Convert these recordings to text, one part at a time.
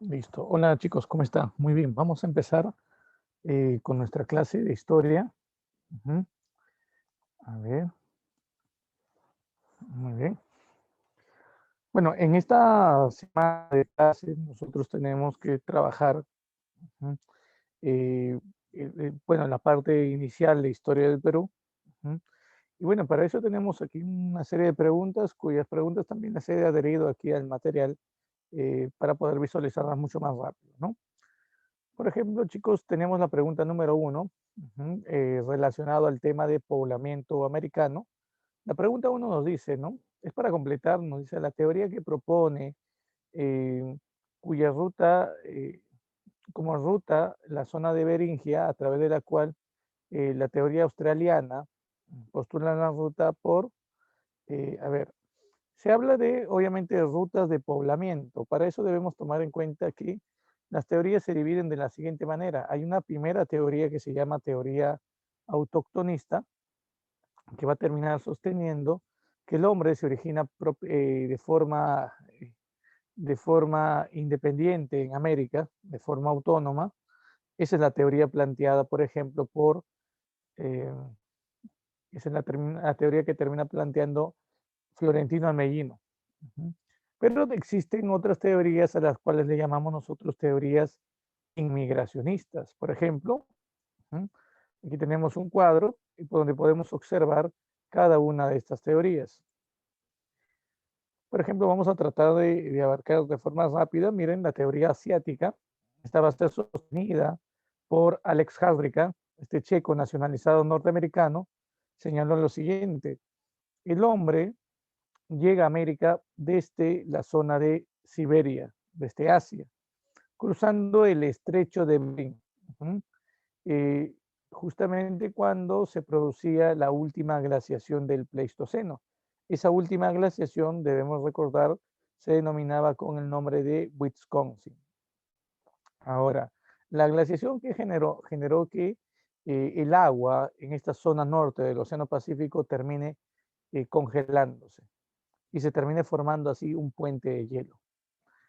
Listo. Hola chicos, ¿cómo están? Muy bien, vamos a empezar con nuestra clase de historia. Ujú. A ver, muy bien. Bueno, en esta semana de clase nosotros tenemos que trabajar, ujú, eh, bueno, la parte inicial de historia del Perú. Ujú. Y bueno, para eso tenemos aquí una serie de preguntas, cuyas preguntas también las he adherido aquí al material para poder visualizarlas mucho más rápido, ¿no? Por ejemplo, chicos, tenemos la pregunta número uno, relacionado al tema de poblamiento americano. La pregunta uno nos dice, ¿no? Es para completar, nos dice la teoría que propone, eh, cuya ruta, como ruta, la zona de Beringia, a través de la cual la teoría australiana postula la ruta por, a ver, se habla de, obviamente, de rutas de poblamiento. Para eso debemos tomar en cuenta que las teorías se dividen de la siguiente manera. Hay una primera teoría que se llama teoría autoctonista, que va a terminar sosteniendo que el hombre se origina de forma independiente en América, de forma autónoma. Esa es la teoría planteada, por ejemplo, eh, esa es la teoría que termina planteando Florentino Ameghino. Ujú. Pero existen otras teorías a las cuales le llamamos nosotros teorías inmigracionistas. Por ejemplo, ujú, aquí tenemos un cuadro donde podemos observar cada una de estas teorías. Por ejemplo, vamos a tratar de abarcar de forma rápida. Miren, la teoría asiática. Esta va a ser sostenida por Alex Hadrika, este checo nacionalizado norteamericano. Señaló lo siguiente: el hombre llega a América desde la zona de Siberia, desde Asia, cruzando el estrecho de Bering, uh-huh, eh, justamente cuando se producía la última glaciación del Pleistoceno. Esa última glaciación, debemos recordar, se denominaba con el nombre de Wisconsin. Ahora, la glaciación que generó que el agua en esta zona norte del Océano Pacífico termine congelándose y se termine formando así un puente de hielo.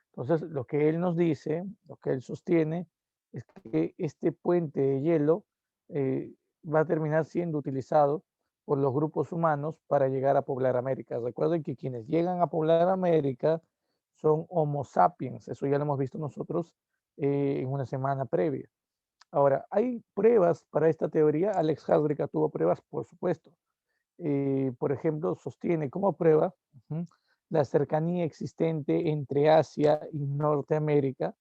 Entonces, lo que él nos dice, lo que él sostiene, es que este puente de hielo eh, va a terminar siendo utilizado por los grupos humanos para llegar a poblar América. Recuerden que quienes llegan a poblar América son Homo sapiens, eso ya lo hemos visto nosotros en una semana previa. Ahora, ¿hay pruebas para esta teoría? Alex Hadrika tuvo pruebas, por supuesto. Por ejemplo, sostiene como prueba la cercanía existente entre Asia y Norteamérica,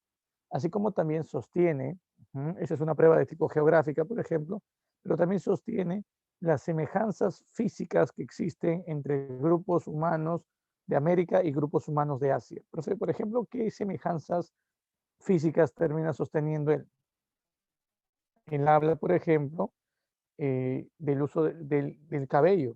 así como también sostiene, esa es una prueba de tipo geográfica, por ejemplo, pero también sostiene las semejanzas físicas que existen entre grupos humanos de América y grupos humanos de Asia. Por ejemplo, ¿qué semejanzas físicas termina sosteniendo él? Él habla, por ejemplo, del uso del cabello.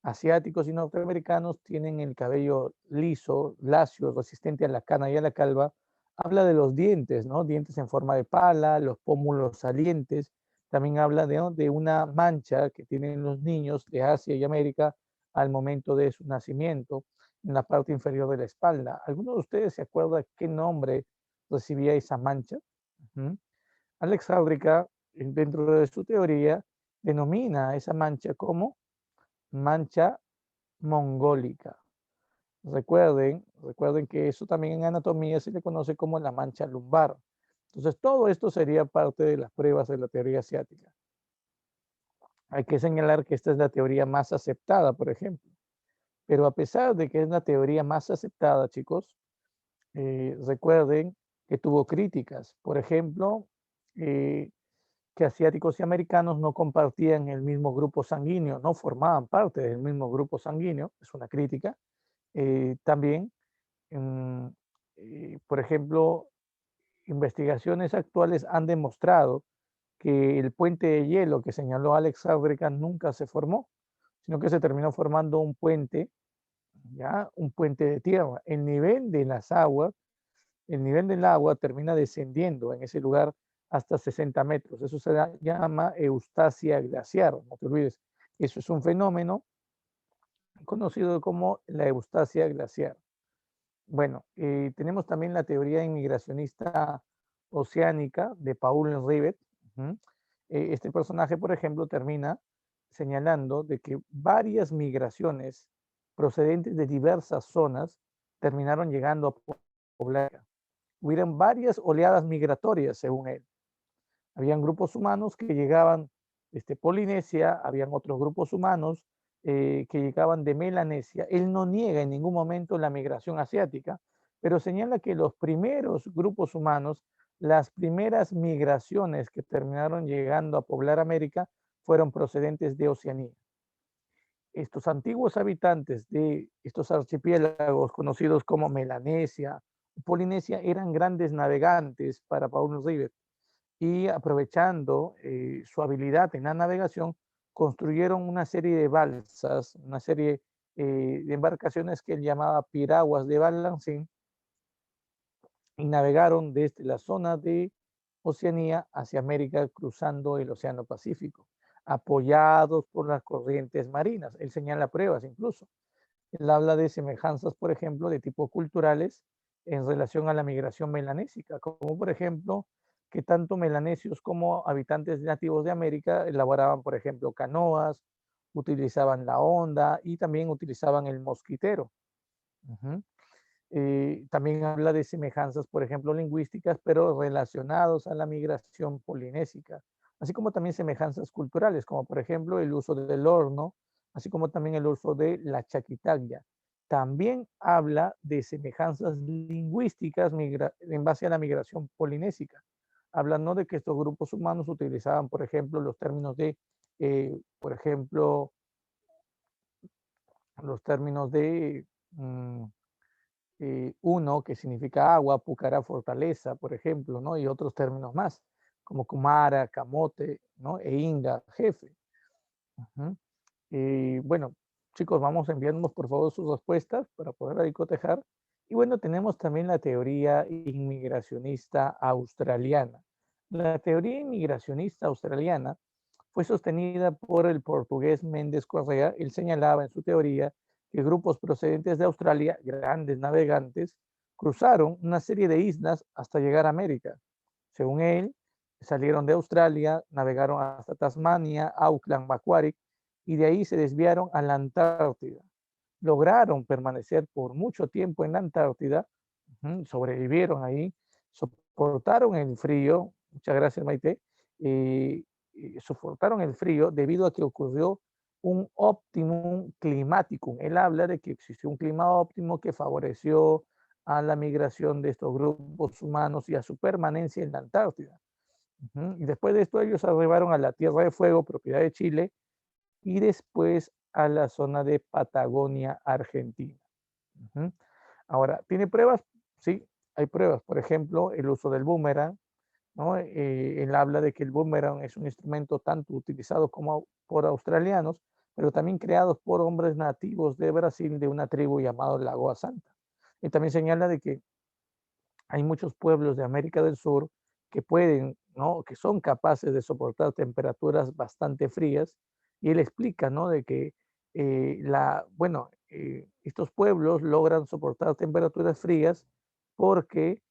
Asiáticos y norteamericanos tienen el cabello liso, lacio, resistente a la cana y a la calva. Habla de los dientes, ¿no? Dientes en forma de pala, los pómulos salientes. También habla de una mancha que tienen los niños de Asia y América al momento de su nacimiento en la parte inferior de la espalda. ¿Alguno de ustedes se acuerda qué nombre recibía esa mancha? Uh-huh. Alex Hadrika, dentro de su teoría, denomina esa mancha como mancha mongólica. Recuerden que eso también en anatomía se le conoce como la mancha lumbar. Entonces, todo esto sería parte de las pruebas de la teoría asiática. Hay que señalar que esta es la teoría más aceptada, por ejemplo. Pero a pesar de que es la teoría más aceptada, chicos, recuerden que tuvo críticas. Por ejemplo, que asiáticos y americanos no compartían el mismo grupo sanguíneo, no formaban parte del mismo grupo sanguíneo, es una crítica. También, mm, por ejemplo, investigaciones actuales han demostrado que el puente de hielo que señaló Alex Fabricant nunca se formó, sino que se terminó formando un puente, ya un puente de tierra. El nivel del agua termina descendiendo en ese lugar hasta 60 metros. Eso se llama eustasia glaciar, no te olvides. Eso es un fenómeno conocido como la eustasia glaciar. Bueno, tenemos también la teoría inmigracionista oceánica de Paul Rivet. Ujú. Este personaje, por ejemplo, termina señalando de que varias migraciones procedentes de diversas zonas terminaron llegando a poblar. Hubieron varias oleadas migratorias, según él. Habían grupos humanos que llegaban desde Polinesia, habían otros grupos humanos que llegaban de Melanesia. Él no niega en ningún momento la migración asiática, pero señala que los primeros grupos humanos, las primeras migraciones que terminaron llegando a poblar América fueron procedentes de Oceanía. Estos antiguos habitantes de estos archipiélagos conocidos como Melanesia, Polinesia, eran grandes navegantes para Paul Rivet y aprovechando su habilidad en la navegación, construyeron una serie de balsas, una serie de embarcaciones que él llamaba piraguas de balancín y navegaron desde la zona de Oceanía hacia América cruzando el Océano Pacífico, apoyados por las corrientes marinas. Él señala pruebas incluso. Él habla de semejanzas, por ejemplo, de tipo culturales en relación a la migración melanésica, como por ejemplo que tanto melanesios como habitantes nativos de América elaboraban, por ejemplo, canoas, utilizaban la honda y también utilizaban el mosquitero. Ujú. También habla de semejanzas, por ejemplo, lingüísticas, pero relacionados a la migración polinésica, así como también semejanzas culturales, como por ejemplo el uso del horno, así como también el uso de la chaquitaglia. También habla de semejanzas lingüísticas en base a la migración polinésica. Hablando de que estos grupos humanos utilizaban, por ejemplo, los términos de, por ejemplo, los términos de uno que significa agua, pucará, fortaleza, por ejemplo, ¿no? Y otros términos más, como kumara, camote, ¿no? E inga, jefe. Ujú. Y bueno, chicos, vamos enviándonos por favor sus respuestas para poder ahí cotejar. Y bueno, tenemos también la teoría inmigracionista australiana. La teoría inmigracionista australiana fue sostenida por el portugués Méndez Correa. Él señalaba en su teoría que grupos procedentes de Australia, grandes navegantes, cruzaron una serie de islas hasta llegar a América. Según él, salieron de Australia, navegaron hasta Tasmania, Auckland, Macquarie, y de ahí se desviaron a la Antártida. Lograron permanecer por mucho tiempo en la Antártida, sobrevivieron ahí, soportaron el frío, muchas gracias Maite, soportaron el frío debido a que ocurrió un optimum climático. Él habla de que existió un clima óptimo que favoreció a la migración de estos grupos humanos y a su permanencia en la Antártida. Y después de esto ellos arribaron a la Tierra de Fuego, propiedad de Chile, y después a la zona de Patagonia, Argentina. Ahora, ¿tiene pruebas? Sí, hay pruebas. Por ejemplo, el uso del boomerang, ¿no? Él habla de que el boomerang es un instrumento tanto utilizado como por australianos, pero también creados por hombres nativos de Brasil de una tribu llamada Lagoa Santa. Y también señala de que hay muchos pueblos de América del Sur que pueden, ¿no? Que son capaces de soportar temperaturas bastante frías. Y él explica, ¿no? De que estos pueblos logran soportar temperaturas frías porque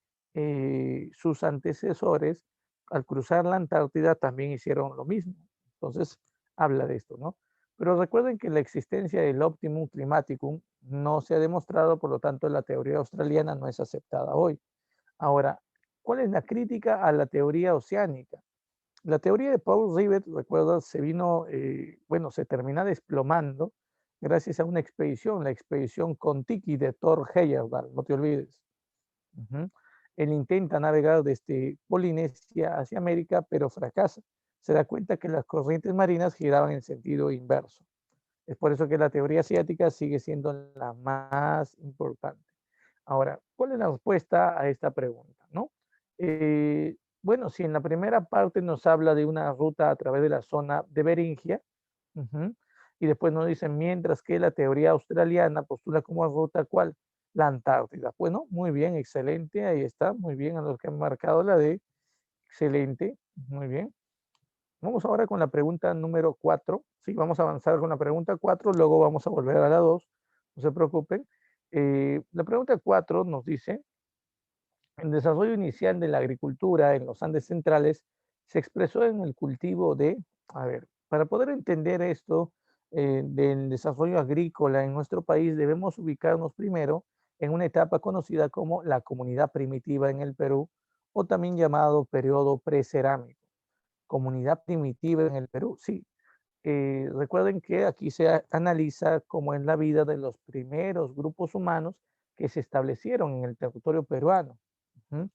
sus antecesores al cruzar la Antártida también hicieron lo mismo. Entonces, habla de esto, ¿no? Pero recuerden que la existencia del optimum climaticum no se ha demostrado, por lo tanto, la teoría australiana no es aceptada hoy. Ahora, ¿cuál es la crítica a la teoría oceánica? La teoría de Paul Rivet, recuerda, se termina desplomando gracias a una expedición, la expedición Kon-Tiki de Thor Heyerdahl, no te olvides. Ujú. Él intenta navegar desde Polinesia hacia América, pero fracasa. Se da cuenta que las corrientes marinas giraban en sentido inverso. Es por eso que la teoría asiática sigue siendo la más importante. Ahora, ¿cuál es la respuesta a esta pregunta? ¿No? Bueno, si en la primera parte nos habla de una ruta a través de la zona de Beringia, y después nos dicen, mientras que la teoría australiana postula como ruta, ¿cuál? La Antártida. Bueno, muy bien, excelente, ahí está, muy bien, a los que han marcado la D, excelente, muy bien. Vamos ahora con la pregunta número 4. Sí, vamos a avanzar con la pregunta 4, luego vamos a volver a la 2, no se preocupen. La pregunta 4 nos dice, el desarrollo inicial de la agricultura en los Andes centrales se expresó en el cultivo de, a ver, para poder entender esto del desarrollo agrícola en nuestro país, debemos ubicarnos primero en una etapa conocida como la comunidad primitiva en el Perú, o también llamado periodo precerámico. Comunidad primitiva en el Perú, sí. Recuerden que aquí se analiza cómo es la vida de los primeros grupos humanos que se establecieron en el territorio peruano. Ujú.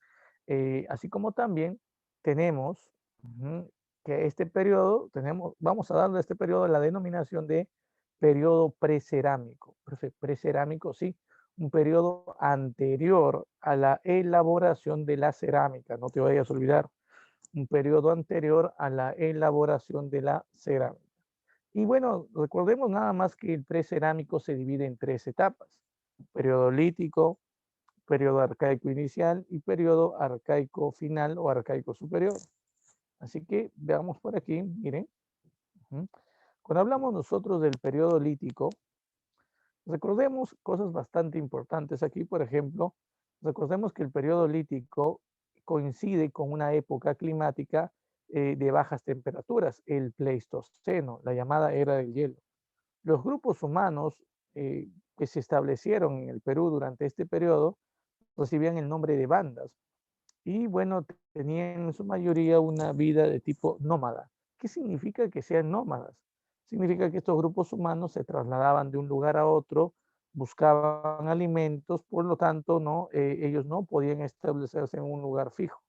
Así como también tenemos que este periodo, vamos a darle a este periodo la denominación de periodo precerámico. Precerámico, sí, un periodo anterior a la elaboración de la cerámica, no te vayas a olvidar, un periodo anterior a la elaboración de la cerámica. Y bueno, recordemos nada más que el precerámico se divide en 3 etapas: periodo lítico, periodo arcaico inicial y periodo arcaico final o arcaico superior. Así que veamos por aquí, miren. Cuando hablamos nosotros del periodo lítico, recordemos cosas bastante importantes aquí. Por ejemplo, recordemos que el periodo lítico coincide con una época climática de bajas temperaturas, el Pleistoceno, la llamada era del hielo. Los grupos humanos que se establecieron en el Perú durante este periodo recibían el nombre de bandas y bueno, tenían en su mayoría una vida de tipo nómada. ¿Qué significa que sean nómadas? Significa que estos grupos humanos se trasladaban de un lugar a otro, buscaban alimentos, por lo tanto, no, ellos no podían establecerse en un lugar fijo.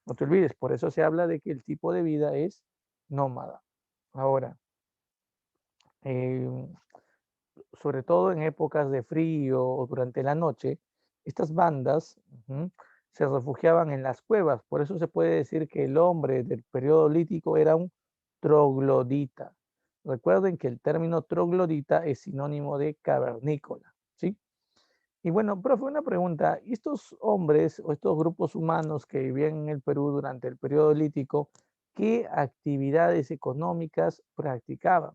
No te olvides, por eso se habla de que el tipo de vida es nómada. Ahora, eh, sobre todo en épocas de frío o durante la noche, estas bandas se refugiaban en las cuevas. Por eso se puede decir que el hombre del periodo lítico era un troglodita. Recuerden que el término troglodita es sinónimo de cavernícola, ¿sí? Y bueno, profe, una pregunta. ¿Estos hombres o estos grupos humanos que vivían en el Perú durante el periodo lítico, qué actividades económicas practicaban?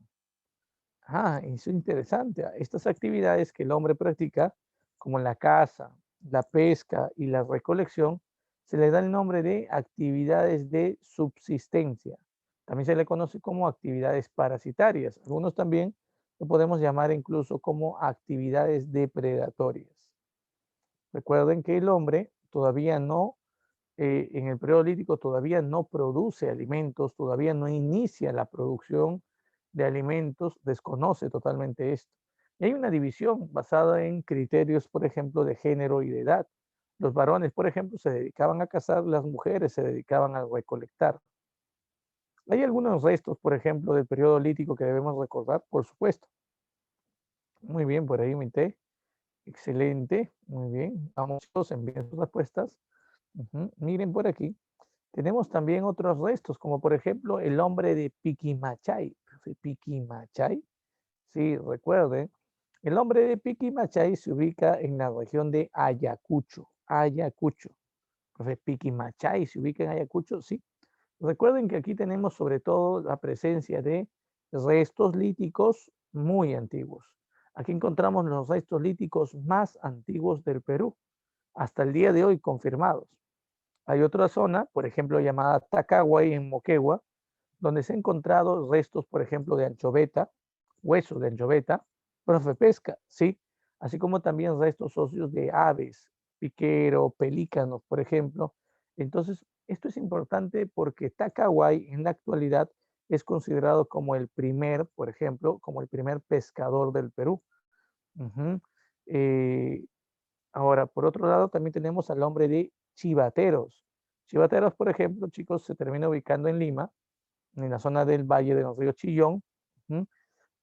Ah, eso es interesante. Estas actividades que el hombre practica, como la caza, la pesca y la recolección, se le da el nombre de actividades de subsistencia. También se le conoce como actividades parasitarias. Algunos también lo podemos llamar incluso como actividades depredatorias. Recuerden que el hombre todavía no, en el periodo lítico todavía no produce alimentos, todavía no inicia la producción de alimentos, desconoce totalmente esto. Y hay una división basada en criterios, por ejemplo, de género y de edad. Los varones, por ejemplo, se dedicaban a cazar, las mujeres se dedicaban a recolectar. Hay algunos restos, por ejemplo, del periodo lítico que debemos recordar, por supuesto. Muy bien, por ahí minté. Excelente, muy bien. Vamos, todos envíen sus respuestas. Miren por aquí. Tenemos también otros restos, como por ejemplo el hombre de Piquimachay. Piquimachay, sí, recuerden, el hombre de Piquimachay se ubica en la región de Ayacucho. Ayacucho. Profe, Piquimachay se ubica en Ayacucho, sí. Recuerden que aquí tenemos sobre todo la presencia de restos líticos muy antiguos. Aquí encontramos los restos líticos más antiguos del Perú, hasta el día de hoy confirmados. Hay otra zona, por ejemplo, llamada Tacaguay en Moquegua, donde se han encontrado restos, por ejemplo, de anchoveta, huesos de anchoveta, profe pesca, sí, así como también restos óseos de aves, piquero, pelícanos, por ejemplo. Entonces, esto es importante porque Tacaguay en la actualidad es considerado como el primer, por ejemplo, como el primer pescador del Perú. Ujú. Eh, Ahora, por otro lado, también tenemos al hombre de Chivateros. Chivateros, por ejemplo, chicos, se termina ubicando en Lima, en la zona del Valle de los Ríos Chillón. ¿Mm?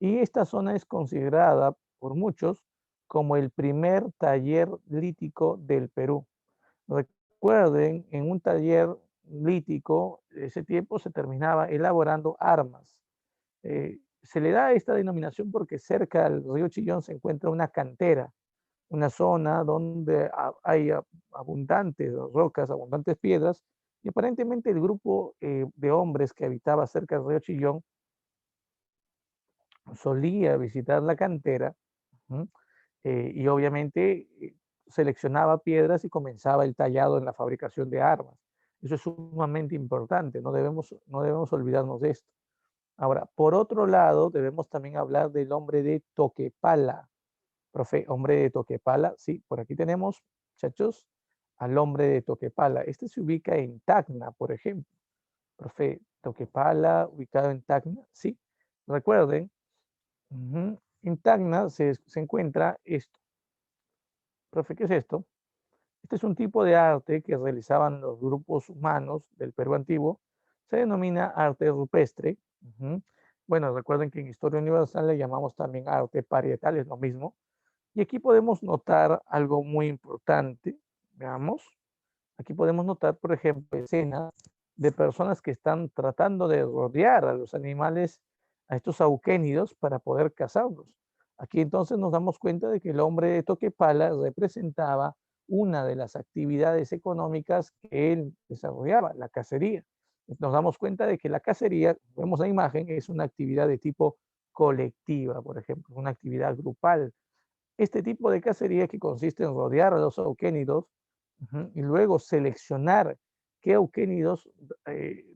Y esta zona es considerada por muchos como el primer taller lítico del Perú. Recuerden, en un taller lítico, ese tiempo se terminaba elaborando armas. Se le da esta denominación porque cerca del río Chillón se encuentra una cantera, una zona donde hay abundantes rocas, abundantes piedras, y aparentemente el grupo de hombres que habitaba cerca del río Chillón solía visitar la cantera, y obviamente seleccionaba piedras y comenzaba el tallado en la fabricación de armas. Eso es sumamente importante, no debemos olvidarnos de esto. Ahora, por otro lado, debemos también hablar del hombre de Toquepala. Profe, hombre de Toquepala, sí, por aquí tenemos, muchachos, al hombre de Toquepala. Este se ubica en Tacna, por ejemplo. Profe, Toquepala, ubicado en Tacna, sí. Recuerden, en Tacna se encuentra esto. Profe, ¿qué es esto? Este es un tipo de arte que realizaban los grupos humanos del Perú antiguo. Se denomina arte rupestre. Bueno, recuerden que en Historia Universal le llamamos también arte parietal, es lo mismo. Y aquí podemos notar algo muy importante. Veamos. Aquí podemos notar, por ejemplo, escenas de personas que están tratando de rodear a los animales, a estos auquénidos, para poder cazarlos. Aquí entonces nos damos cuenta de que el hombre de Toquepala representaba una de las actividades económicas que él desarrollaba, la cacería. Nos damos cuenta de que la cacería, vemos la imagen, es una actividad de tipo colectiva, por ejemplo, una actividad grupal. Este tipo de cacería, que consiste en rodear a los auquénidos y luego seleccionar qué auquénidos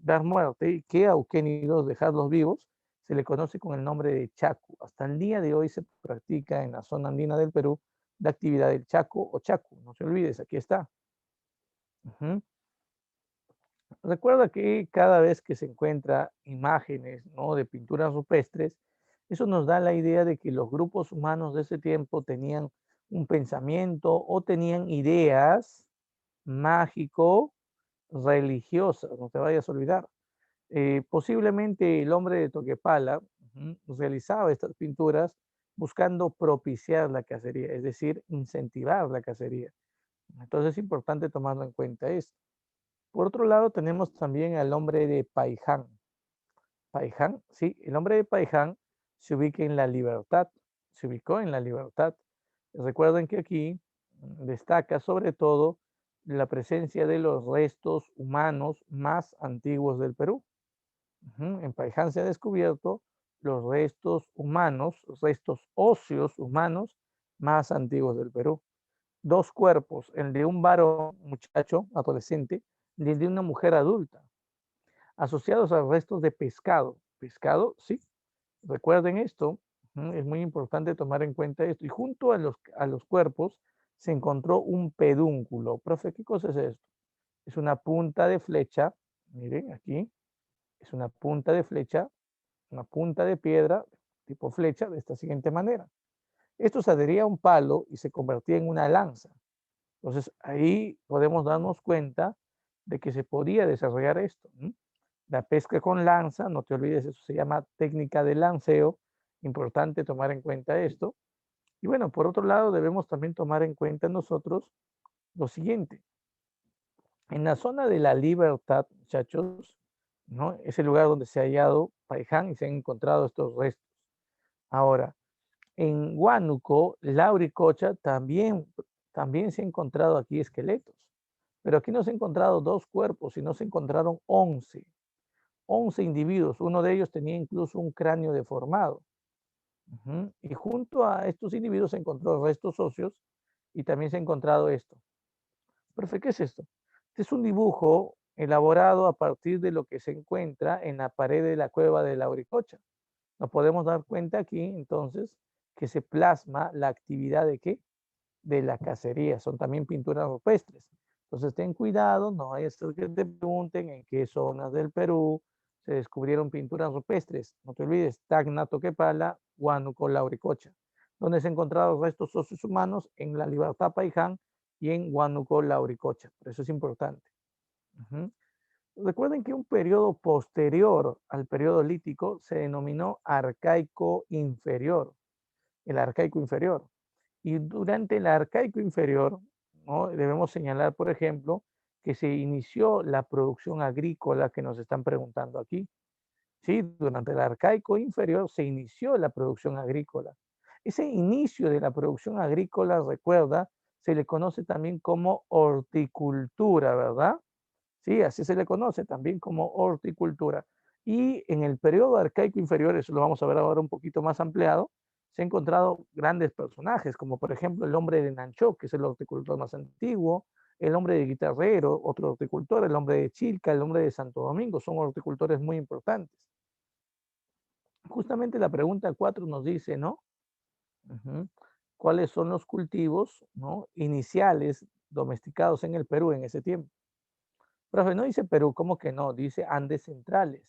dar muerte y qué auquénidos dejarlos vivos, se le conoce con el nombre de chacu. Hasta el día de hoy se practica en la zona andina del Perú la actividad del chaco o chacu. No se olvides, aquí está. Ujú. Recuerda que cada vez que se encuentra imágenes, ¿no?, de pinturas rupestres, eso nos da la idea de que los grupos humanos de ese tiempo tenían un pensamiento o tenían ideas mágico religiosas, no te vayas a olvidar. Posiblemente el hombre de Toquepala realizaba estas pinturas buscando propiciar la cacería, es decir, incentivar la cacería. Entonces es importante tomarlo en cuenta esto. Por otro lado, tenemos también al hombre de Paiján. Paiján, sí, el hombre de Paiján se ubica en La Libertad, se ubicó en La Libertad. Recuerden que aquí destaca sobre todo la presencia de los restos humanos más antiguos del Perú. En Paiján se ha descubierto los restos humanos, restos óseos humanos más antiguos del Perú. Dos cuerpos, el de un varón, muchacho, adolescente, y el de una mujer adulta, asociados a restos de pescado. Pescado, sí, recuerden esto, es muy importante tomar en cuenta esto. Y junto a los cuerpos se encontró un pedúnculo. Profe, ¿qué cosa es esto? Es una punta de flecha, miren aquí, es una punta de flecha, una punta de piedra tipo flecha de esta siguiente manera. Esto se adhería a un palo y se convertía en una lanza. Entonces ahí podemos darnos cuenta de que se podía desarrollar esto. La pesca con lanza, no te olvides, eso se llama técnica de lanceo. Importante tomar en cuenta esto. Y bueno, por otro lado, debemos también tomar en cuenta nosotros lo siguiente. En la zona de La Libertad, muchachos, ¿no?, es el lugar donde se ha hallado Paiján y se han encontrado estos restos. Ahora, en Huánuco, Lauricocha, también se han encontrado aquí esqueletos. Pero aquí no se han encontrado dos cuerpos, sino se encontraron 11 individuos. Uno de ellos tenía incluso un cráneo deformado. Y junto a estos individuos se encontró restos óseos y también se ha encontrado esto. Profe, ¿qué es esto? Este es un dibujo elaborado a partir de lo que se encuentra en la pared de la cueva de Lauricocha. Nos podemos dar cuenta aquí, entonces, que se plasma la actividad de qué? De la cacería. Son también pinturas rupestres. Entonces, ten cuidado, no hay estos que te pregunten en qué zonas del Perú se descubrieron pinturas rupestres. No te olvides, Tacna, Toquepala, Huánuco, Lauricocha, donde se encontraron restos óseos humanos en La Libertad, Paiján, y en Huánuco, Lauricocha. Por eso es importante. Recuerden que un periodo posterior al periodo lítico se denominó arcaico inferior, el arcaico inferior. Y durante el arcaico inferior, ¿no?, debemos señalar, por ejemplo, que se inició la producción agrícola que nos están preguntando aquí. Sí, durante el arcaico inferior se inició la producción agrícola. Ese inicio de la producción agrícola, recuerda, se le conoce también como horticultura, ¿verdad? Sí, así se le conoce también como horticultura. Y en el periodo arcaico inferior, eso lo vamos a ver ahora un poquito más ampliado, se han encontrado grandes personajes, como por ejemplo el hombre de Nanchó, que es el horticultor más antiguo, el hombre de Guitarrero, otro horticultor, el hombre de Chilca, el hombre de Santo Domingo, son horticultores muy importantes. Justamente la pregunta 4 nos dice, ¿no? ¿Cuáles son los cultivos, ¿no?, iniciales domesticados en el Perú en ese tiempo? Profe, no dice Perú, ¿cómo que no? Dice Andes centrales.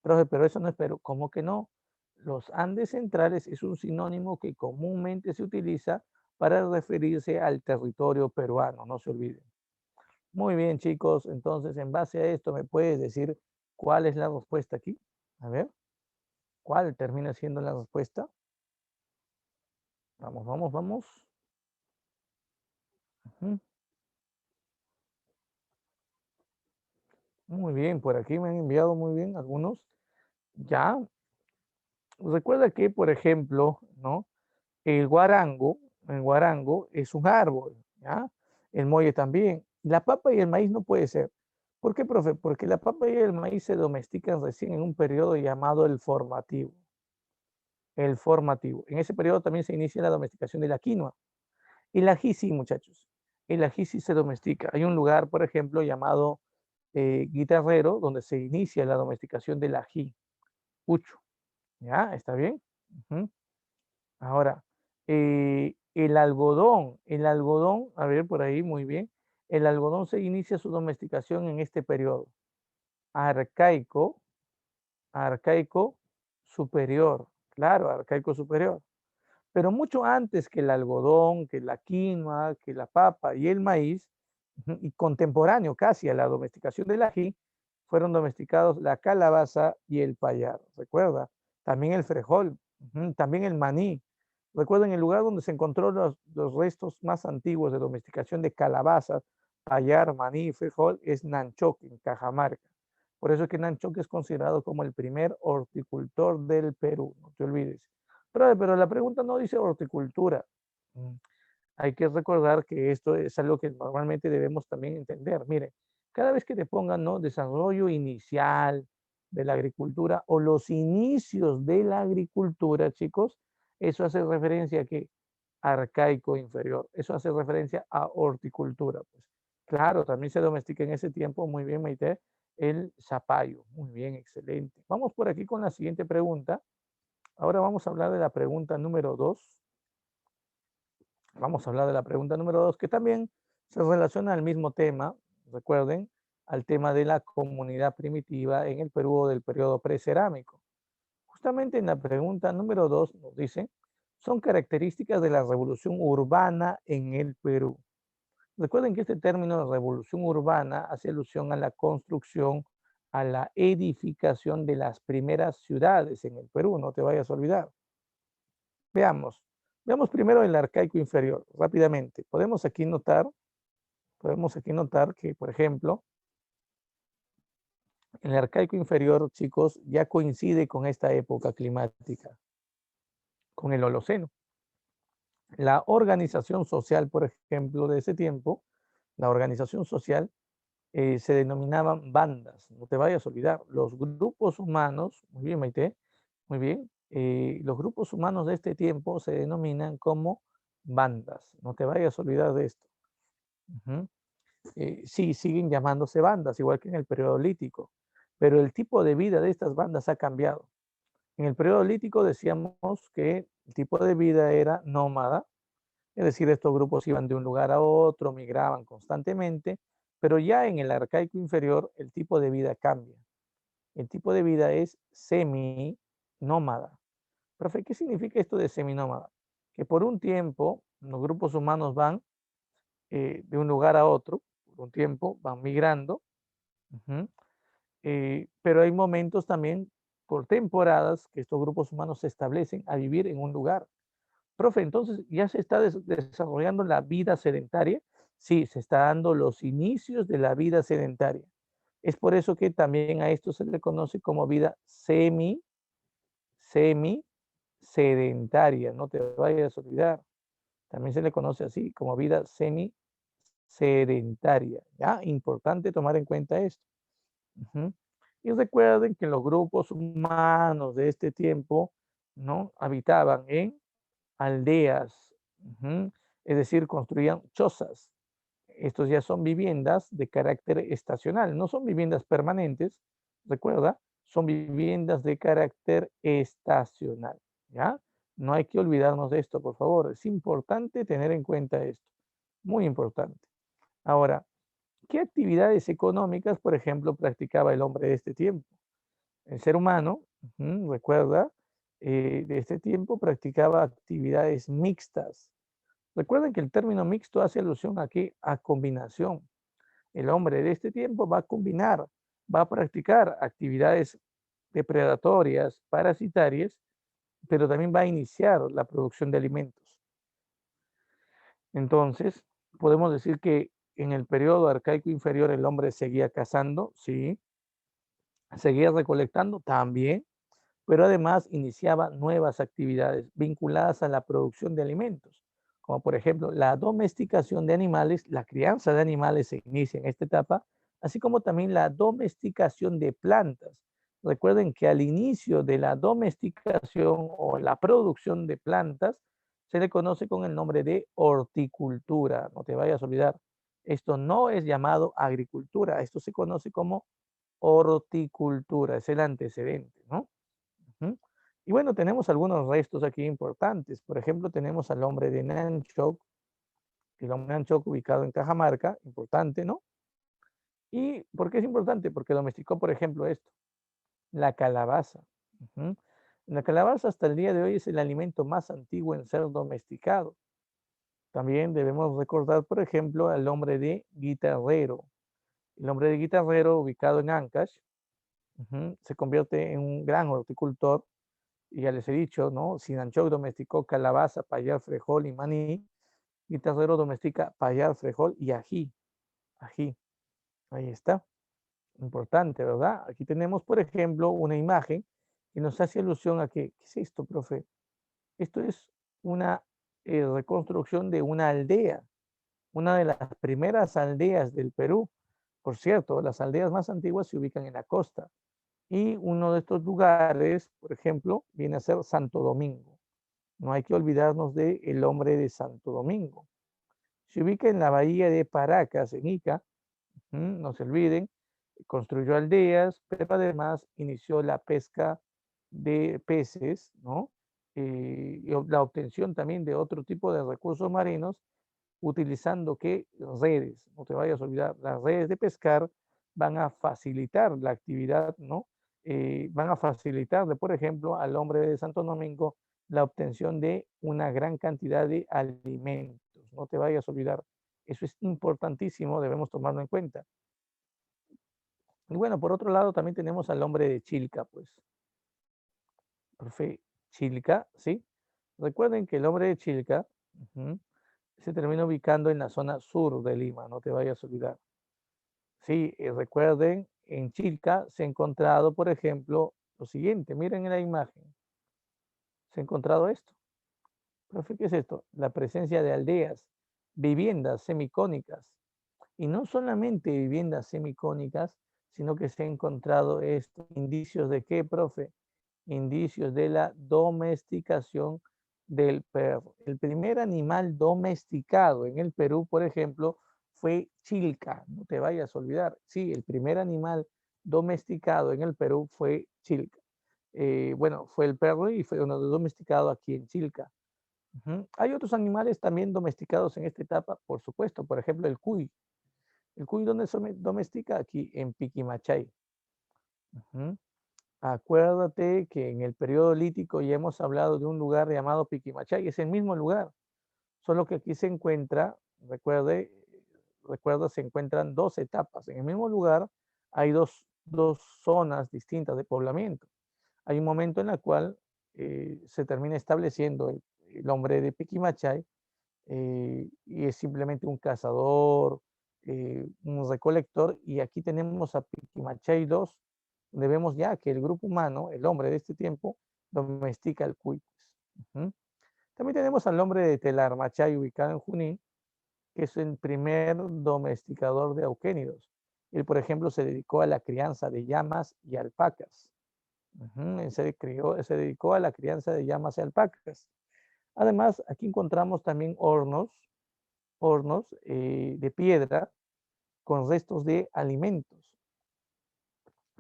Profe, pero eso no es Perú, ¿cómo que no? Los Andes centrales es un sinónimo que comúnmente se utiliza para referirse al territorio peruano, no se olviden. Muy bien, chicos, entonces en base a esto, ¿me puedes decir cuál es la respuesta aquí? A ver, ¿cuál termina siendo la respuesta? Vamos, vamos, vamos. Ujú. Muy bien, por aquí me han enviado muy bien algunos. Ya, recuerda que, por ejemplo, ¿no? El guarango es un árbol, ¿ya? El molle también. La papa y el maíz no puede ser. ¿Por qué, profe? Porque la papa y el maíz se domestican recién en un periodo llamado el formativo. El formativo. En ese periodo también se inicia la domesticación de la quinoa. El ají sí, muchachos. El ají sí se domestica. Hay un lugar, por ejemplo, llamado Guitarrero, donde se inicia la domesticación del ají. Pucho. ¿Ya? ¿Está bien? Ujú. Ahora, el algodón, a ver por ahí, muy bien. El algodón se inicia su domesticación en este periodo. Arcaico, arcaico superior. Claro, arcaico superior. Pero mucho antes que el algodón, que la quinoa, que la papa y el maíz, y contemporáneo casi a la domesticación del ají, fueron domesticados la calabaza y el payar. Recuerda, también el frejol, también el maní. Recuerden, el lugar donde se encontró los restos más antiguos de domesticación de calabazas, payar, maní y frejol es Nanchoque, en Cajamarca. Por eso es que Nanchoque es considerado como el primer horticultor del Perú, no te olvides. Pero la pregunta no dice horticultura. Mm, Hay que recordar que esto es algo que normalmente debemos también entender. Mire, cada vez que te pongan, ¿no?, desarrollo inicial de la agricultura o los inicios de la agricultura, chicos, eso hace referencia a que arcaico inferior. Eso hace referencia a horticultura. Pues claro, también se domestica en ese tiempo, muy bien, Maite, el zapallo. Muy bien, excelente. Vamos por aquí con la siguiente pregunta. Ahora vamos a hablar de la pregunta número 2. Vamos a hablar de la pregunta número 2, que también se relaciona al mismo tema, recuerden, al tema de la comunidad primitiva en el Perú del periodo precerámico. Justamente en la pregunta número 2 nos dice, son características de la revolución urbana en el Perú. Recuerden que este término revolución urbana hace alusión a la construcción, a la edificación de las primeras ciudades en el Perú, no te vayas a olvidar. Veamos. Veamos primero el arcaico inferior, rápidamente. Podemos aquí notar que, por ejemplo, el arcaico inferior, chicos, ya coincide con esta época climática, con el Holoceno. La organización social, por ejemplo, de ese tiempo, la organización social se denominaban bandas. No te vayas a olvidar. Los grupos humanos, muy bien, Maite, muy bien. Los grupos humanos de este tiempo se denominan como bandas. No te vayas a olvidar de esto. Ujú. Sí, siguen llamándose bandas, igual que en el periodo lítico, pero el tipo de vida de estas bandas ha cambiado. En el periodo lítico decíamos que el tipo de vida era nómada, es decir, estos grupos iban de un lugar a otro, migraban constantemente, pero ya en el arcaico inferior el tipo de vida cambia. El tipo de vida es semi-nómada. Profe, ¿qué significa esto de seminómada? Que por un tiempo los grupos humanos van de un lugar a otro, por un tiempo van migrando, ujú, pero hay momentos también por temporadas que estos grupos humanos se establecen a vivir en un lugar. Profe, entonces ya se está desarrollando la vida sedentaria. Sí, se está dando los inicios de la vida sedentaria. Es por eso que también a esto se le conoce como vida semi sedentaria. No te vayas a olvidar. También se le conoce así como vida semi sedentaria. ¿Ya? Importante tomar en cuenta esto. Ujú. Y recuerden que los grupos humanos de este tiempo, ¿no?, habitaban en aldeas, es decir, construían chozas. Estos ya son viviendas de carácter estacional, no son viviendas permanentes, recuerda, son viviendas de carácter estacional, ¿ya? No hay que olvidarnos de esto, por favor. Es importante tener en cuenta esto, muy importante. Ahora, ¿qué actividades económicas, por ejemplo, practicaba el hombre de este tiempo? El ser humano, recuerda, de este tiempo practicaba actividades mixtas. Recuerden que el término mixto hace alusión aquí a combinación. El hombre de este tiempo va a combinar, va a practicar actividades depredatorias, parasitarias, pero también va a iniciar la producción de alimentos. Entonces, podemos decir que en el periodo arcaico inferior el hombre seguía cazando, sí, seguía recolectando también, pero además iniciaba nuevas actividades vinculadas a la producción de alimentos, como por ejemplo la domesticación de animales, la crianza de animales se inicia en esta etapa, así como también la domesticación de plantas. Recuerden que al inicio de la domesticación o la producción de plantas se le conoce con el nombre de horticultura, no te vayas a olvidar. Esto no es llamado agricultura, esto se conoce como horticultura, es el antecedente, ¿no? Ujú. Y bueno, tenemos algunos restos aquí importantes. Por ejemplo, tenemos al hombre de Nanchoc, el hombre de Nanchoc ubicado en Cajamarca, importante, ¿no? ¿Y por qué es importante? Porque domesticó, por ejemplo, esto, la calabaza. Ujú. La calabaza hasta el día de hoy es el alimento más antiguo en ser domesticado. También debemos recordar, por ejemplo, al hombre de Guitarrero. El hombre de Guitarrero, ubicado en Ancash, se convierte en un gran horticultor. Y ya les he dicho, ¿no? Sinanchoc domesticó calabaza, payar, frejol y maní. Guitarrero domestica payar, frejol y ají. Ají. Ahí está. Importante, ¿verdad? Aquí tenemos, por ejemplo, una imagen que nos hace alusión a que, ¿qué es esto, profe? Esto es una reconstrucción de una aldea, una de las primeras aldeas del Perú. Por cierto, las aldeas más antiguas se ubican en la costa. Y uno de estos lugares, por ejemplo, viene a ser Santo Domingo. No hay que olvidarnos del el hombre de Santo Domingo. Se ubica en la bahía de Paracas, en Ica. No se olviden, construyó aldeas, pero además inició la pesca de peces, ¿no? Y la obtención también de otro tipo de recursos marinos, utilizando ¿qué? Redes. No te vayas a olvidar, las redes de pescar van a facilitar la actividad, ¿no? Van a facilitarle, por ejemplo, al hombre de Santo Domingo la obtención de una gran cantidad de alimentos. No te vayas a olvidar. Eso es importantísimo, debemos tomarlo en cuenta. Y bueno, por otro lado también tenemos al hombre de Chilca, pues. Profe, Chilca, ¿sí? Recuerden que el hombre de Chilca se termina ubicando en la zona sur de Lima, no te vayas a olvidar. Sí, recuerden, en Chilca se ha encontrado, por ejemplo, lo siguiente, miren en la imagen, se ha encontrado esto. Profe, ¿qué es esto? La presencia de aldeas, viviendas semicónicas. Y no solamente viviendas semicónicas, sino que se ha encontrado estos indicios de qué, profe? Indicios de la domesticación del perro. El primer animal domesticado en el Perú, por ejemplo, fue Chilca. No te vayas a olvidar. Sí, el primer animal domesticado en el Perú fue Chilca. Bueno, fue el perro y fue uno domesticado aquí en Chilca. Hay otros animales también domesticados en esta etapa, por supuesto, por ejemplo el cuy. ¿El cuy dónde se domestica? Aquí en Piquimachay. Ujú. Acuérdate que en el periodo lítico ya hemos hablado de un lugar llamado Piquimachay, es el mismo lugar, solo que aquí se encuentra, recuerda, se encuentran dos etapas. En el mismo lugar hay dos zonas distintas de poblamiento. Hay un momento en el cual se termina estableciendo el hombre de Piquimachay y es simplemente un cazador, un recolector, y aquí tenemos a Piquimachay 2, donde vemos ya que el grupo humano, el hombre de este tiempo, domestica el cuy. Pues. También tenemos al hombre de Telarmachay, ubicado en Junín, que es el primer domesticador de auquénidos. Él, por ejemplo, se dedicó a la crianza de llamas y alpacas. Él se dedicó a la crianza de llamas y alpacas. Además, aquí encontramos también hornos de piedra con restos de alimentos.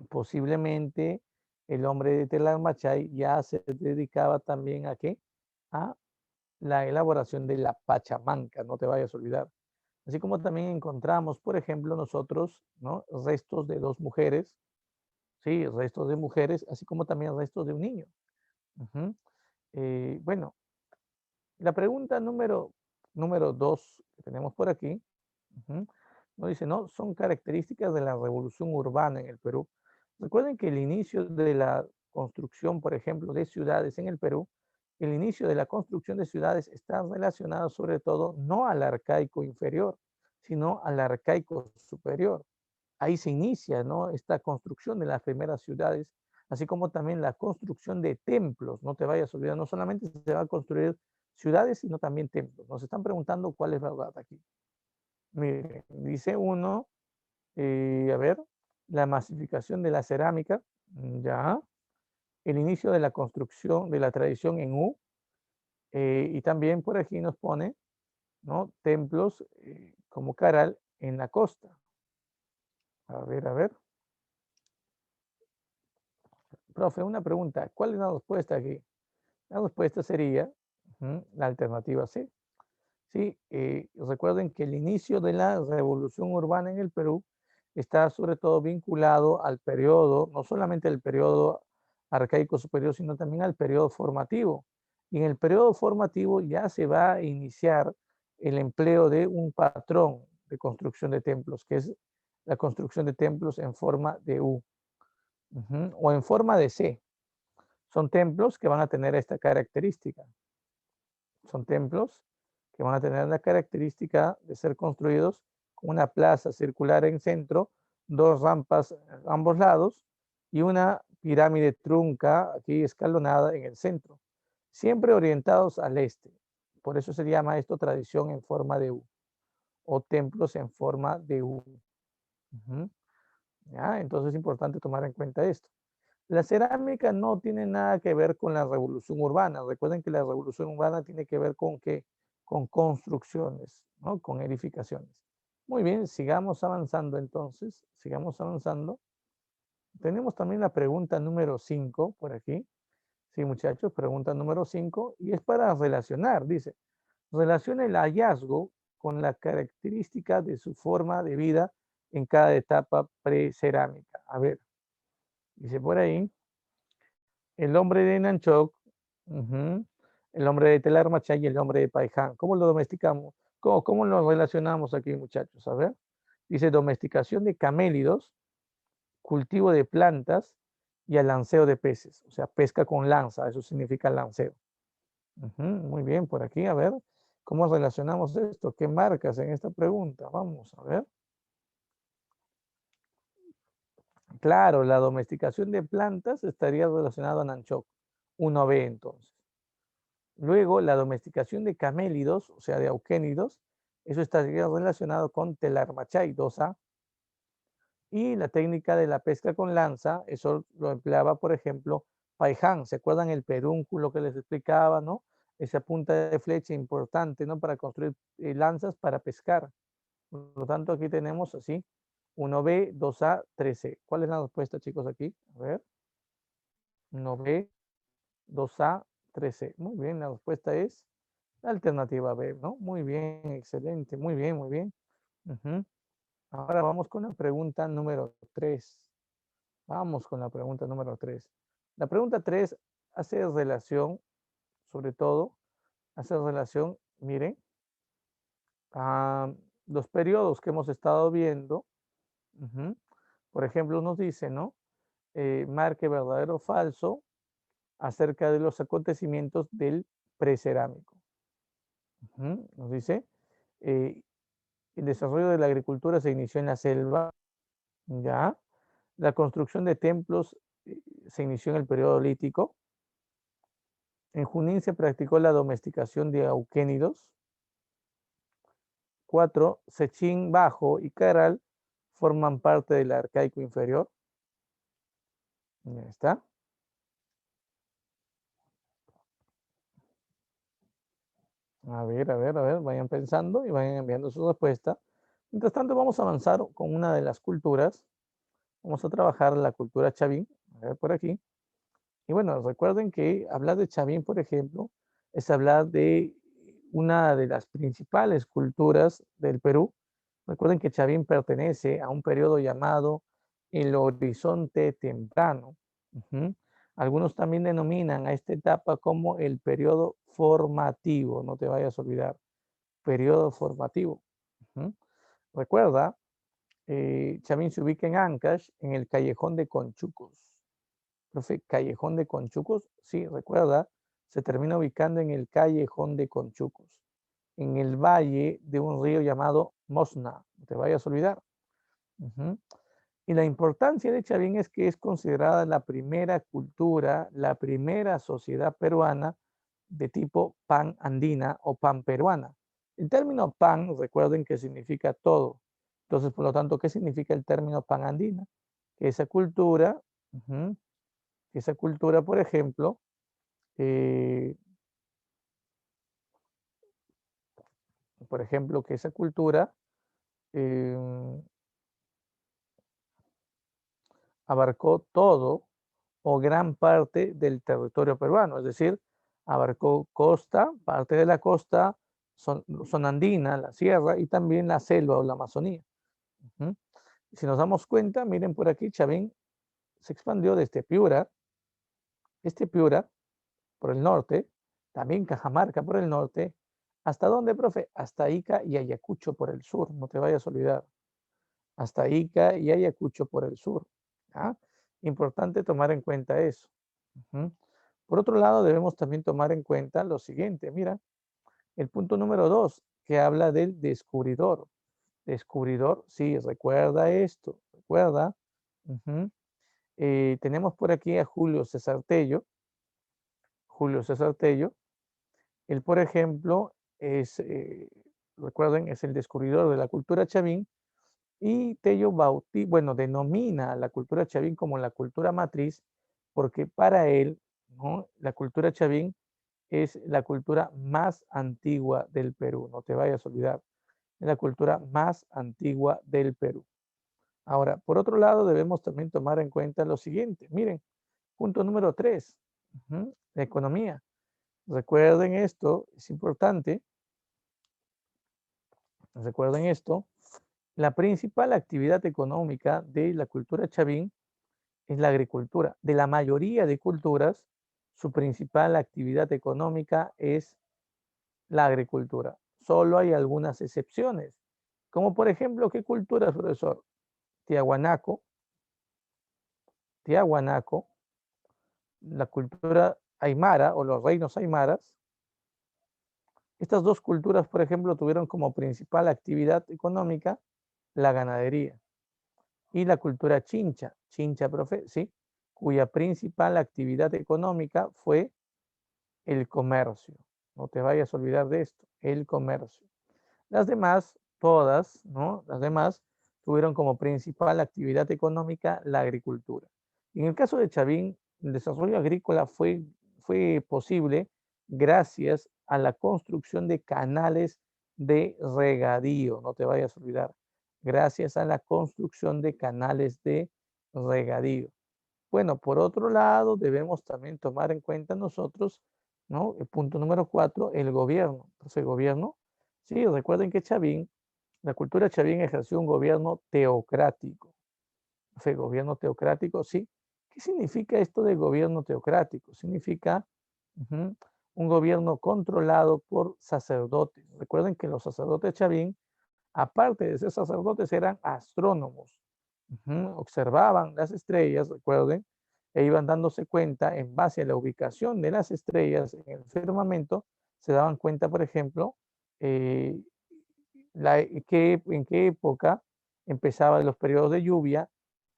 Posiblemente el hombre de Tlalmachay ya se dedicaba también a ¿qué? A la elaboración de la pachamanca, no te vayas a olvidar. Así como también encontramos, por ejemplo, nosotros, ¿no? Restos de dos mujeres, sí, restos de mujeres, así como también restos de un niño. Ujú. Bueno, la pregunta número 2 que tenemos por aquí, ujú, nos dice, ¿no? Son características de la revolución urbana en el Perú. Recuerden que el inicio de la construcción, por ejemplo, de ciudades en el Perú, el inicio de la construcción de ciudades está relacionado sobre todo no al arcaico inferior, sino al arcaico superior. Ahí se inicia, ¿no? Esta construcción de las primeras ciudades, así como también la construcción de templos. No te vayas a olvidar, no solamente se va a construir ciudades, sino también templos. Nos están preguntando cuál es la verdad aquí. Mire, dice uno, a ver, la masificación de la cerámica, ya, el inicio de la construcción de la tradición en U, y también por aquí nos pone, ¿no? Templos como Caral en la costa. A ver, a ver. Profe, una pregunta, ¿cuál es la respuesta aquí? La respuesta sería la alternativa C. Sí, recuerden que el inicio de la revolución urbana en el Perú está sobre todo vinculado al periodo, no solamente al periodo arcaico superior, sino también al periodo formativo. Y en el periodo formativo ya se va a iniciar el empleo de un patrón de construcción de templos, que es la construcción de templos en forma de U, o en forma de C. Son templos que van a tener esta característica. Son templos que van a tener la característica de ser construidos con una plaza circular en centro, dos rampas a ambos lados y una pirámide trunca aquí escalonada en el centro, siempre orientados al este. Por eso se llama esto tradición en forma de U o templos en forma de U. ¿Ya? Entonces es importante tomar en cuenta esto. La cerámica no tiene nada que ver con la revolución urbana. Recuerden que la revolución urbana tiene que ver con qué? Con construcciones, ¿no? Con edificaciones. Muy bien, sigamos avanzando entonces, sigamos avanzando. Tenemos también la pregunta número 5 por aquí. Sí, muchachos, pregunta número 5 y es para relacionar, dice, relaciona el hallazgo con la característica de su forma de vida en cada etapa precerámica. A ver, dice por ahí, el hombre de Nanchoc, el hombre de Telarmachay y el hombre de Paiján. ¿Cómo lo domesticamos? ¿Cómo lo relacionamos aquí, muchachos? A ver. Dice domesticación de camélidos, cultivo de plantas y el lanceo de peces. O sea, pesca con lanza, eso significa lanceo. Muy bien, por aquí, a ver. ¿Cómo relacionamos esto? ¿Qué marcas en esta pregunta? Vamos a ver. Claro, la domesticación de plantas estaría relacionada a Nanchoc, 1B entonces. Luego, la domesticación de camélidos, o sea, de auquénidos, eso estaría relacionado con Telarmachay 2A. Y la técnica de la pesca con lanza, eso lo empleaba, por ejemplo, Paiján. ¿Se acuerdan el pedúnculo que les explicaba, no? Esa punta de flecha importante, ¿no? Para construir lanzas para pescar. Por lo tanto, aquí tenemos así, 1B, 2A, 3C. ¿Cuál es la respuesta, chicos, aquí? A ver. 1B, 2A, 3C. Muy bien, la respuesta es la alternativa B, ¿no? Muy bien, excelente, muy bien, muy bien. Ahora vamos con la pregunta número 3. Vamos con la pregunta número 3. La pregunta 3 hace relación, sobre todo, hace relación, miren, a los periodos que hemos estado viendo. Por ejemplo, nos dice, ¿no? Marque verdadero o falso acerca de los acontecimientos del precerámico. Nos dice, el desarrollo de la agricultura se inició en la selva, ya. La construcción de templos se inició en el periodo lítico. En Junín se practicó la domesticación de auquénidos. 4. Sechín Bajo y Caral forman parte del arcaico inferior. Ya está. A ver, vayan pensando y vayan enviando su respuesta. Mientras tanto, vamos a avanzar con una de las culturas. Vamos a trabajar la cultura chavín, a ver por aquí. Y bueno, recuerden que hablar de Chavín, por ejemplo, es hablar de una de las principales culturas del Perú. Recuerden que Chavín pertenece a un periodo llamado el Horizonte Temprano. Ujú. Algunos también denominan a esta etapa como el periodo formativo, no te vayas a olvidar, periodo formativo. Ujú. Recuerda, Chavín se ubica en Ancash, en el Callejón de Conchucos. Profe, Callejón de Conchucos, sí, recuerda, se termina ubicando en el Callejón de Conchucos, en el valle de un río llamado Mosna, no te vayas a olvidar. Ujú. Y la importancia de Chavín es que es considerada la primera cultura, la primera sociedad peruana de tipo pan-andina o pan-peruana. El término pan, recuerden que significa todo. Entonces, por lo tanto, ¿qué significa el término pan-andina? Que esa cultura, por ejemplo, eh, que esa cultura eh, abarcó todo o gran parte del territorio peruano, es decir, abarcó costa, parte de la costa, zona andina, la sierra y también la selva o la Amazonía. Ujú. Si nos damos cuenta, miren por aquí, Chavín se expandió desde Piura, Piura por el norte, también Cajamarca por el norte, ¿hasta dónde, profe? Hasta Ica y Ayacucho por el sur, no te vayas a olvidar. Hasta Ica y Ayacucho por el sur. ¿Ah? Importante tomar en cuenta eso. Uh-huh. Por otro lado, debemos también tomar en cuenta lo siguiente. Mira, el punto número 2, que habla del descubridor. Descubridor, sí, recuerda esto, recuerda. Uh-huh. Tenemos por aquí a Julio César Tello. Julio César Tello. Él, por ejemplo, es, recuerden, es el descubridor de la cultura chavín. Y Tello bueno, denomina a la cultura chavín como la cultura matriz porque para él, ¿no?, la cultura chavín es la cultura más antigua del Perú, no te vayas a olvidar, es la cultura más antigua del Perú. Ahora, por otro lado, debemos también tomar en cuenta lo siguiente. Miren, punto número 3, la economía. Recuerden esto, es importante, recuerden esto, la principal actividad económica de la cultura chavín es la agricultura. De la mayoría de culturas, su principal actividad económica es la agricultura. Solo hay algunas excepciones, como por ejemplo, ¿qué cultura, profesor? Tiahuanaco, Tiahuanaco, la cultura aymara o los reinos aymaras. Estas dos culturas, por ejemplo, tuvieron como principal actividad económica la ganadería. Y la cultura chincha, chincha, profe, sí, cuya principal actividad económica fue el comercio. No te vayas a olvidar de esto, el comercio. Las demás, todas, ¿no? Las demás tuvieron como principal actividad económica la agricultura. En el caso de Chavín, el desarrollo agrícola fue posible gracias a la construcción de canales de regadío, no te vayas a olvidar, gracias a la construcción de canales de regadío. Bueno, por otro lado, debemos también tomar en cuenta nosotros, ¿no? El punto número 4, el gobierno. Entonces, el gobierno, sí, recuerden que Chavín, la cultura Chavín ejerció un gobierno teocrático. Entonces, gobierno teocrático, sí. ¿Qué significa esto de gobierno teocrático? Significa un gobierno controlado por sacerdotes. Recuerden que los sacerdotes Chavín, aparte de ser sacerdotes, eran astrónomos. Observaban las estrellas, recuerden, e iban dándose cuenta en base a la ubicación de las estrellas en el firmamento, se daban cuenta, por ejemplo, eh, en qué época empezaban los periodos de lluvia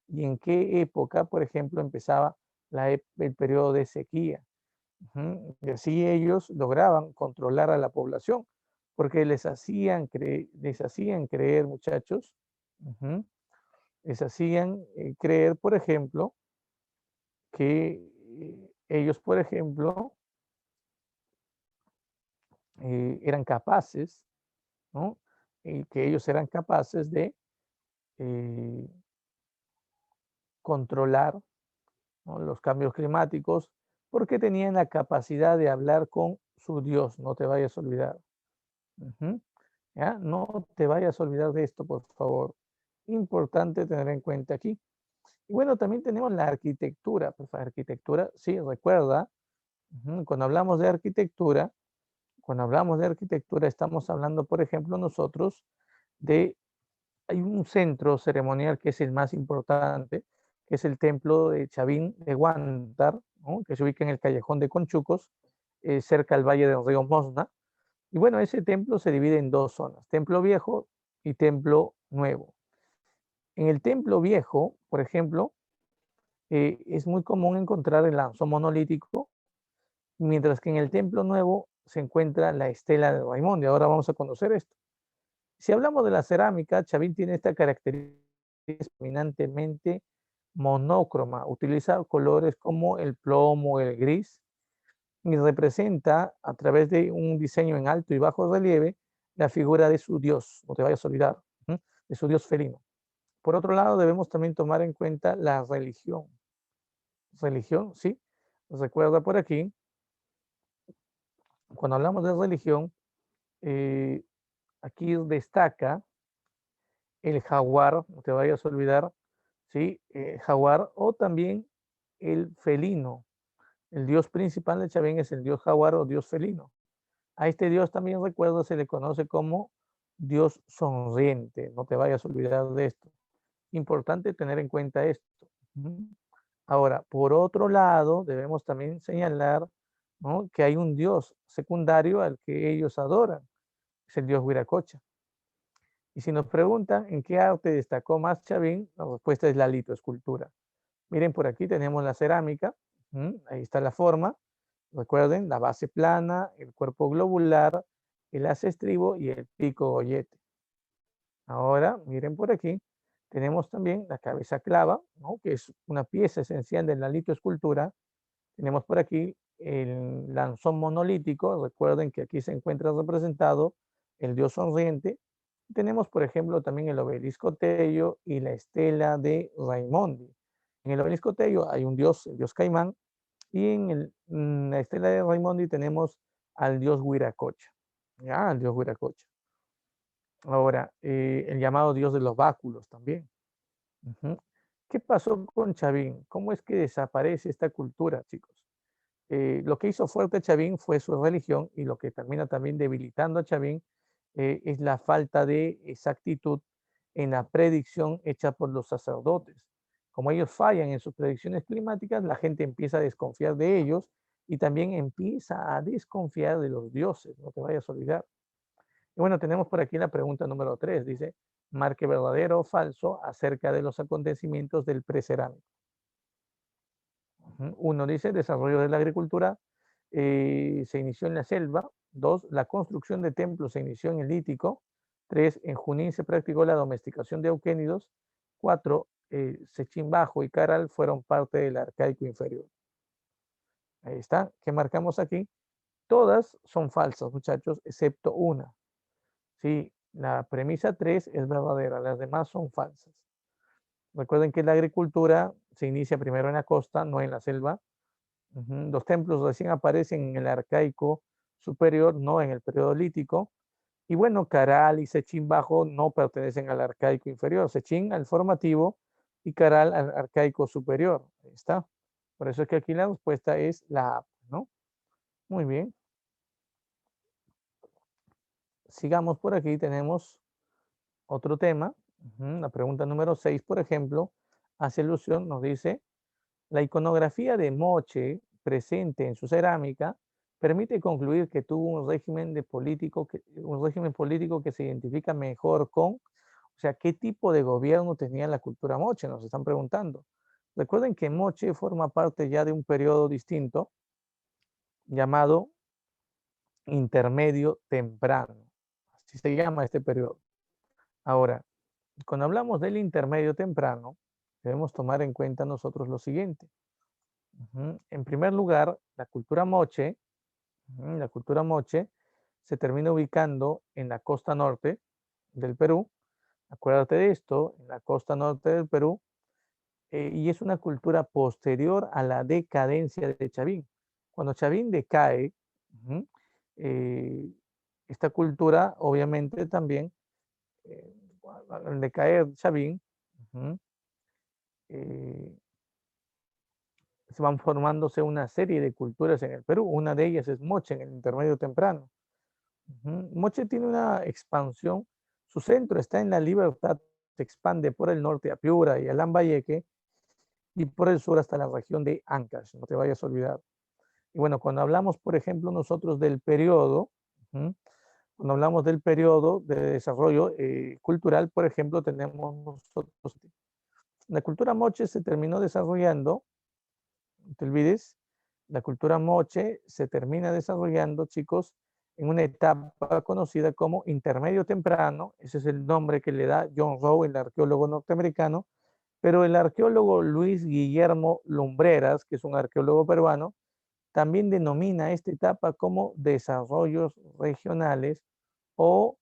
y en qué época, por ejemplo, empezaba el periodo de sequía. Y así ellos lograban controlar a la población, porque les hacían creer, muchachos, les hacían creer, por ejemplo, que ellos, por ejemplo, eran capaces, ¿no? Que ellos eran capaces de controlar, ¿no?, los cambios climáticos, porque tenían la capacidad de hablar con su Dios, no te vayas a olvidar. ¿Ya? No te vayas a olvidar de esto, por favor. Importante tener en cuenta aquí. Y bueno, también tenemos la arquitectura. Pues la arquitectura, sí, recuerda, cuando hablamos de arquitectura, estamos hablando, por ejemplo, nosotros de, hay un centro ceremonial que es el más importante, que es el templo de Chavín de Huántar, ¿no?, que se ubica en el callejón de Conchucos, cerca al valle del río Mosna. Y bueno, ese templo se divide en dos zonas, templo viejo y templo nuevo. En el templo viejo, por ejemplo, es muy común encontrar el lanzón monolítico, mientras que en el templo nuevo se encuentra la estela de Raimondi. Ahora vamos a conocer esto. Si hablamos de la cerámica, Chavín tiene esta característica dominantemente monócroma, utiliza colores como el plomo, el gris, y representa a través de un diseño en alto y bajo relieve la figura de su dios, no te vayas a olvidar, de su dios felino. Por otro lado, debemos también tomar en cuenta la religión. Religión, sí, recuerda por aquí, cuando hablamos de religión, eh, aquí destaca el jaguar, no te vayas a olvidar, ¿sí? Jaguar, o también el felino. El dios principal de Chavín es el dios jaguar o dios felino. A este dios también, recuerdo, se le conoce como dios sonriente. No te vayas a olvidar de esto. Importante tener en cuenta esto. Ahora, por otro lado, debemos también señalar, ¿no?, que hay un dios secundario al que ellos adoran. Es el dios Huiracocha. Y si nos preguntan en qué arte destacó más Chavín, la respuesta es la litoescultura. Miren, por aquí tenemos la cerámica. Ahí está la forma. Recuerden, la base plana, el cuerpo globular, el haz estribo y el pico gollete. Ahora, miren por aquí, tenemos también la cabeza clava, ¿no?, que es una pieza esencial de la litoescultura. Tenemos por aquí el lanzón monolítico. Recuerden que aquí se encuentra representado el dios sonriente. Tenemos, por ejemplo, también el obelisco Tello y la estela de Raimondi. En el obelisco Tello hay un dios, el dios Caimán, y en la estela de Raimondi tenemos al dios Huiracocha. Ya, al dios Huiracocha. Ahora, el llamado dios de los báculos también. ¿Qué pasó con Chavín? ¿Cómo es que desaparece esta cultura, chicos? Lo que hizo fuerte a Chavín fue su religión, y lo que termina también debilitando a Chavín es la falta de exactitud en la predicción hecha por los sacerdotes. Como ellos fallan en sus predicciones climáticas, la gente empieza a desconfiar de ellos y también empieza a desconfiar de los dioses, no te vayas a olvidar. Y bueno, tenemos por aquí la pregunta número 3, dice, marque verdadero o falso acerca de los acontecimientos del precerámico. Uno dice, desarrollo de la agricultura se inició en la selva. 2, la construcción de templos se inició en el Lítico. 3, en Junín se practicó la domesticación de euquénidos. 4, Sechín Bajo y Caral fueron parte del arcaico inferior. Ahí está. ¿Qué marcamos aquí? Todas son falsas, muchachos, excepto una. Sí, la premisa 3 es verdadera, las demás son falsas. Recuerden que la agricultura se inicia primero en la costa, no en la selva. Los templos recién aparecen en el arcaico superior, no en el periodo lítico. Y bueno, Caral y Sechín Bajo no pertenecen al arcaico inferior. Sechín al formativo y Caral al arcaico superior. Ahí está. Por eso es que aquí la respuesta es la A, ¿no? Muy bien. Sigamos por aquí. Tenemos otro tema. La pregunta número 6, por ejemplo, hace alusión, nos dice, la iconografía de Moche presente en su cerámica permite concluir que tuvo un régimen político que se identifica mejor con, o sea, ¿qué tipo de gobierno tenía la cultura Moche? Nos están preguntando. Recuerden que Moche forma parte ya de un periodo distinto llamado intermedio temprano. Así se llama este periodo. Ahora, cuando hablamos del intermedio temprano, debemos tomar en cuenta nosotros lo siguiente. En primer lugar, la cultura moche se termina ubicando en la costa norte del Perú. Acuérdate de esto, en la costa norte del Perú, y es una cultura posterior a la decadencia de Chavín. Cuando Chavín decae, ujú, eh, esta cultura obviamente también, eh, al decaer Chavín, ujú, eh, se van formándose una serie de culturas en el Perú. Una de ellas es Moche, en el intermedio temprano. Moche tiene una expansión, su centro está en La Libertad, se expande por el norte a Piura y a Lambayeque, y por el sur hasta la región de Ancash, no te vayas a olvidar. Y bueno, cuando hablamos, por ejemplo, nosotros del periodo, cuando hablamos del periodo de desarrollo cultural, por ejemplo, tenemos nosotros, la cultura moche se terminó desarrollando, no te olvides, la cultura moche se termina desarrollando, chicos, en una etapa conocida como intermedio temprano. Ese es el nombre que le da John Rowe, el arqueólogo norteamericano, pero el arqueólogo Luis Guillermo Lumbreras, que es un arqueólogo peruano, también denomina esta etapa como desarrollos regionales, o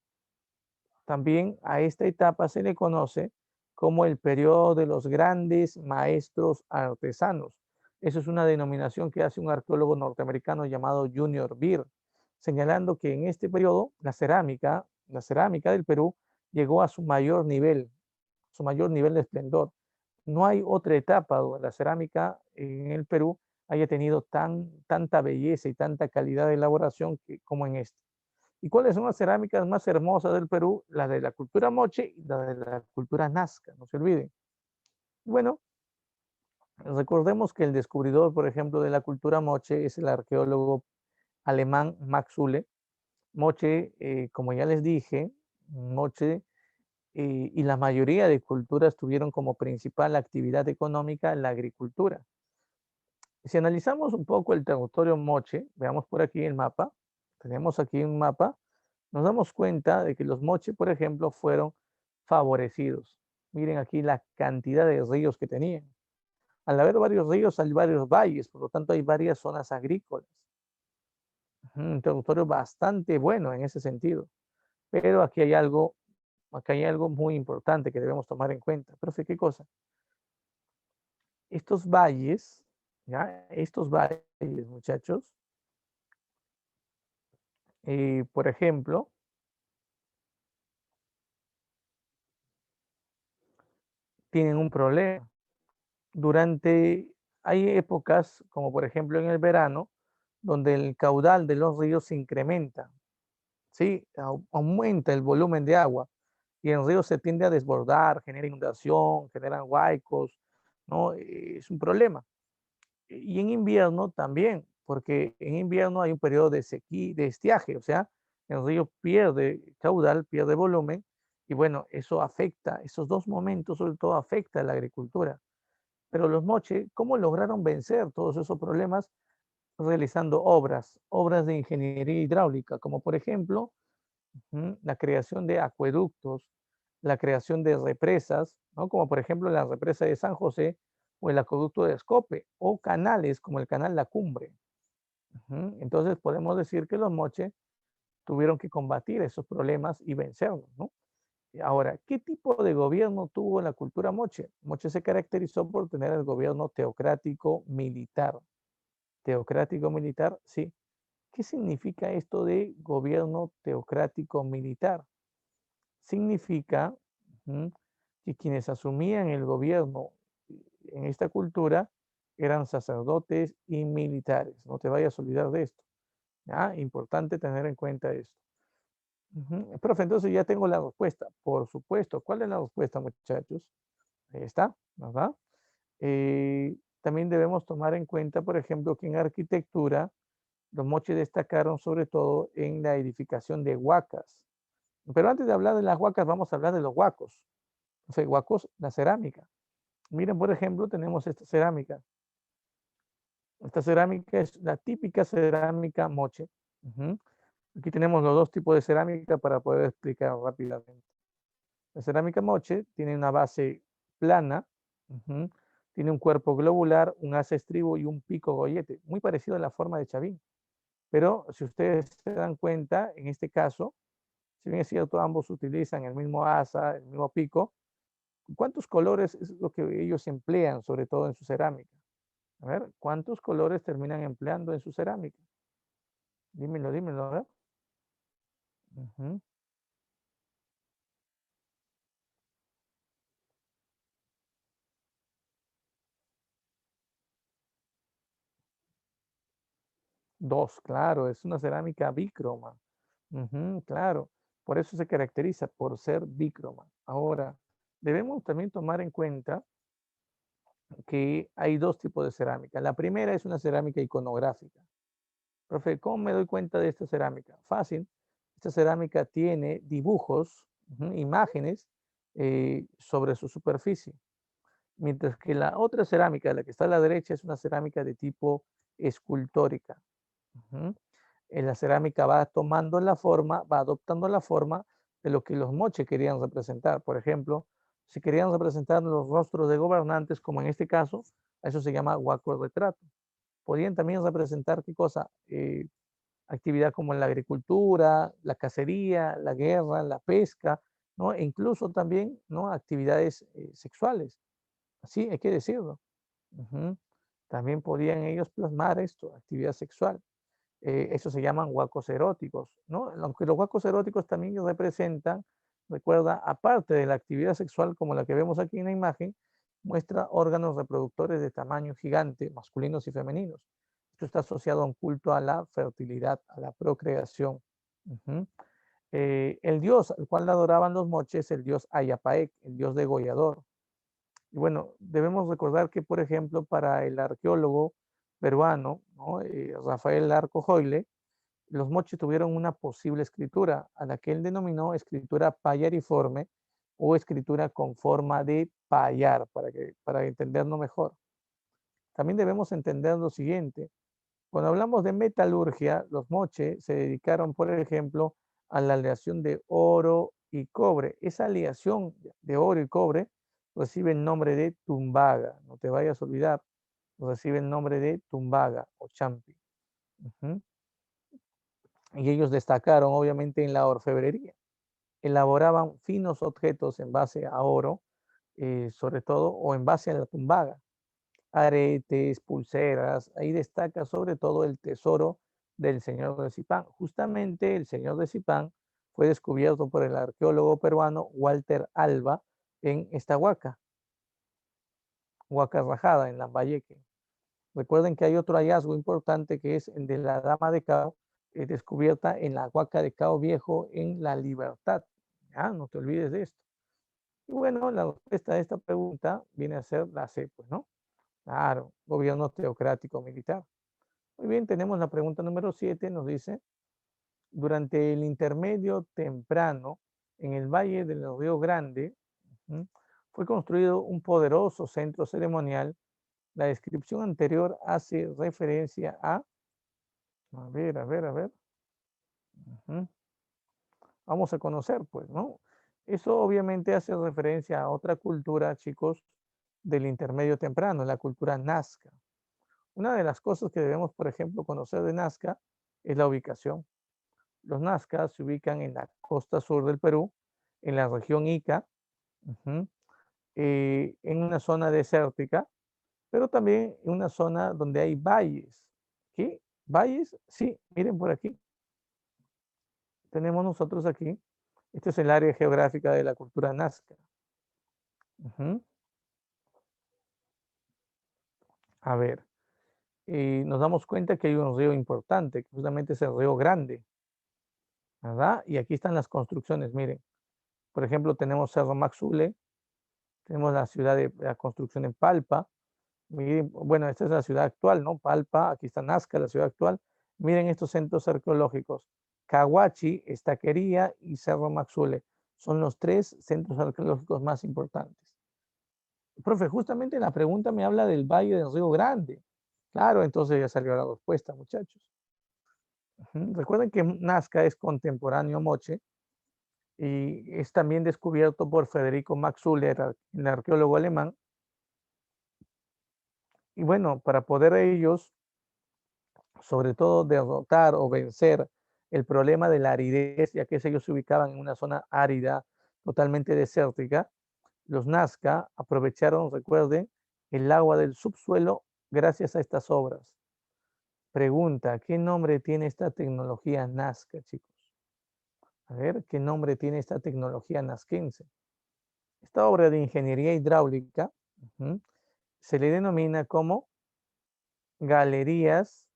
también a esta etapa se le conoce como el periodo de los grandes maestros artesanos. Eso es una denominación que hace un arqueólogo norteamericano llamado Junior Beer, señalando que en este periodo la cerámica del Perú llegó a su mayor nivel de esplendor. No hay otra etapa donde la cerámica en el Perú haya tenido tanta belleza y tanta calidad de elaboración como en este. ¿Y cuáles son las cerámicas más hermosas del Perú? La de la cultura moche y la de la cultura nazca, no se olviden. Bueno, recordemos que el descubridor, por ejemplo, de la cultura moche es el arqueólogo alemán Max Uhle. Moche, como ya les dije, moche y la mayoría de culturas tuvieron como principal actividad económica la agricultura. Si analizamos un poco el territorio moche, veamos por aquí el mapa, tenemos aquí un mapa, nos damos cuenta de que los moche, por ejemplo, fueron favorecidos. Miren aquí la cantidad de ríos que tenían. Al haber varios ríos, hay varios valles, por lo tanto hay varias zonas agrícolas. Un territorio bastante bueno en ese sentido. Pero aquí hay algo muy importante que debemos tomar en cuenta. Profe, ¿qué cosa? Estos valles, ¿ya? Estos valles, muchachos, por ejemplo, tienen un problema. Durante, hay épocas, como por ejemplo en el verano, donde el caudal de los ríos se incrementa, ¿sí? Aumenta el volumen de agua y el río se tiende a desbordar, genera inundación, generan huaicos, ¿no? Es un problema. Y en invierno también, porque en invierno hay un periodo de sequía, de estiaje, o sea, el río pierde caudal, pierde volumen, y bueno, eso afecta, esos dos momentos sobre todo afecta a la agricultura. Pero los moche, ¿cómo lograron vencer todos esos problemas? Realizando obras de ingeniería hidráulica, como por ejemplo la creación de acueductos, la creación de represas, ¿no? Como por ejemplo la represa de San José o el acueducto de Escope, o canales como el canal La Cumbre. Entonces podemos decir que los moche tuvieron que combatir esos problemas y vencerlos, ¿no? Ahora, ¿qué tipo de gobierno tuvo la cultura moche? Moche se caracterizó por tener el gobierno teocrático militar. Teocrático militar, sí. ¿Qué significa esto de gobierno teocrático militar? Significa que quienes asumían el gobierno en esta cultura eran sacerdotes y militares. No te vayas a olvidar de esto. ¿Ya? Importante tener en cuenta esto. Profe, entonces ya tengo la respuesta. Por supuesto. ¿Cuál es la respuesta, muchachos? Ahí está, ¿verdad? También debemos tomar en cuenta, por ejemplo, que en arquitectura los moches destacaron sobre todo en la edificación de huacas. Pero antes de hablar de las huacas, vamos a hablar de los huacos. O sea, huacos, la cerámica. Miren, por ejemplo, tenemos esta cerámica. Esta cerámica es la típica cerámica moche. Aquí tenemos los dos tipos de cerámica para poder explicar rápidamente. La cerámica moche tiene una base plana, tiene un cuerpo globular, un haz estribo y un pico gollete, muy parecido a la forma de Chavín. Pero si ustedes se dan cuenta, en este caso, si bien es cierto, ambos utilizan el mismo asa, el mismo pico, ¿cuántos colores es lo que ellos emplean, sobre todo en su cerámica? A ver, ¿cuántos colores terminan empleando en su cerámica? Dímelo, dímelo, a ver. Ujú. Dos, claro, es una cerámica bícroma. Ujú, claro, por eso se caracteriza por ser bícroma. Ahora, debemos también tomar en cuenta que hay dos tipos de cerámica. La primera es una cerámica iconográfica. Profe, ¿cómo me doy cuenta de esta cerámica? Fácil. Esta cerámica tiene dibujos, imágenes sobre su superficie. Mientras que la otra cerámica, la que está a la derecha, es una cerámica de tipo escultórica. Ujú. La cerámica va tomando la forma, va adoptando la forma de lo que los moches querían representar. Por ejemplo, si querían representar los rostros de gobernantes, como en este caso, a eso se llama huaco retrato. Podían también representar qué cosa, actividad como la agricultura, la cacería, la guerra, la pesca, ¿no? E incluso también, ¿no? Actividades sexuales. Así hay que decirlo. Ujú. También podían ellos plasmar esto, actividad sexual. Eso se llaman huacos eróticos, ¿no? Aunque los huacos eróticos también representan, recuerda, aparte de la actividad sexual como la que vemos aquí en la imagen, muestra órganos reproductores de tamaño gigante, masculinos y femeninos. Esto está asociado a un culto a la fertilidad, a la procreación. Ujú. El dios al cual adoraban los moches, el dios Ayapaec, el dios degollador. Y bueno, debemos recordar que, por ejemplo, para el arqueólogo peruano, ¿no? Rafael Arco Joyle, los moches tuvieron una posible escritura, a la que él denominó escritura payariforme o escritura con forma de payar, para entenderlo mejor. También debemos entender lo siguiente. Cuando hablamos de metalurgia, los moches se dedicaron, por ejemplo, a la aleación de oro y cobre. Esa aleación de oro y cobre recibe el nombre de tumbaga. No te vayas a olvidar, recibe el nombre de tumbaga o champi. Ujú. Y ellos destacaron, obviamente, en la orfebrería. Elaboraban finos objetos en base a oro, sobre todo, o en base a la tumbaga. Aretes, pulseras, ahí destaca sobre todo el tesoro del señor de Zipán. Justamente el señor de Zipán fue descubierto por el arqueólogo peruano Walter Alba en esta Huaca Rajada, en Lambayeque. Recuerden que hay otro hallazgo importante que es el de la Dama de Cao, descubierta en la Huaca de Cao Viejo en La Libertad. ¿Ya? No te olvides de esto. Y bueno, la respuesta a esta pregunta viene a ser la C, pues, ¿no? Claro, gobierno teocrático militar. Muy bien, tenemos la pregunta número 7, nos dice, durante el intermedio temprano en el Valle del Río Grande, fue construido un poderoso centro ceremonial. La descripción anterior hace referencia a ver, a ver, a ver, ujú, vamos a conocer, pues, ¿no? Eso obviamente hace referencia a otra cultura, chicos, del intermedio temprano, la cultura Nazca. Una de las cosas que debemos, por ejemplo, conocer de Nazca es la ubicación. Los Nazcas se ubican en la costa sur del Perú, en la región Ica, ujú, en una zona desértica, pero también en una zona donde hay valles. ¿Qué? ¿Valles? Sí, miren por aquí. Tenemos nosotros aquí. Este es el área geográfica de la cultura Nazca. Ujú. A ver, nos damos cuenta que hay un río importante, que justamente es el río Grande, ¿verdad? Y aquí están las construcciones, miren. Por ejemplo, tenemos Cerro Maxule, tenemos la ciudad de la construcción en Palpa. Miren, bueno, esta es la ciudad actual, ¿no? Palpa, aquí está Nazca, la ciudad actual. Miren estos centros arqueológicos. Cahuachi, Estaquería y Cerro Maxule. Son los tres centros arqueológicos más importantes. Profe, justamente la pregunta me habla del Valle del Río Grande. Claro, entonces ya salió la respuesta, muchachos. Recuerden que Nazca es contemporáneo a Moche y es también descubierto por Federico Max Uller, el arqueólogo alemán. Y bueno, para poder ellos sobre todo derrotar o vencer el problema de la aridez, ya que ellos se ubicaban en una zona árida, totalmente desértica, los Nazca aprovecharon, recuerden, el agua del subsuelo gracias a estas obras. Pregunta, ¿qué nombre tiene esta tecnología Nazca, chicos? A ver, ¿qué nombre tiene esta tecnología nazquense? Esta obra de ingeniería hidráulica se le denomina como galerías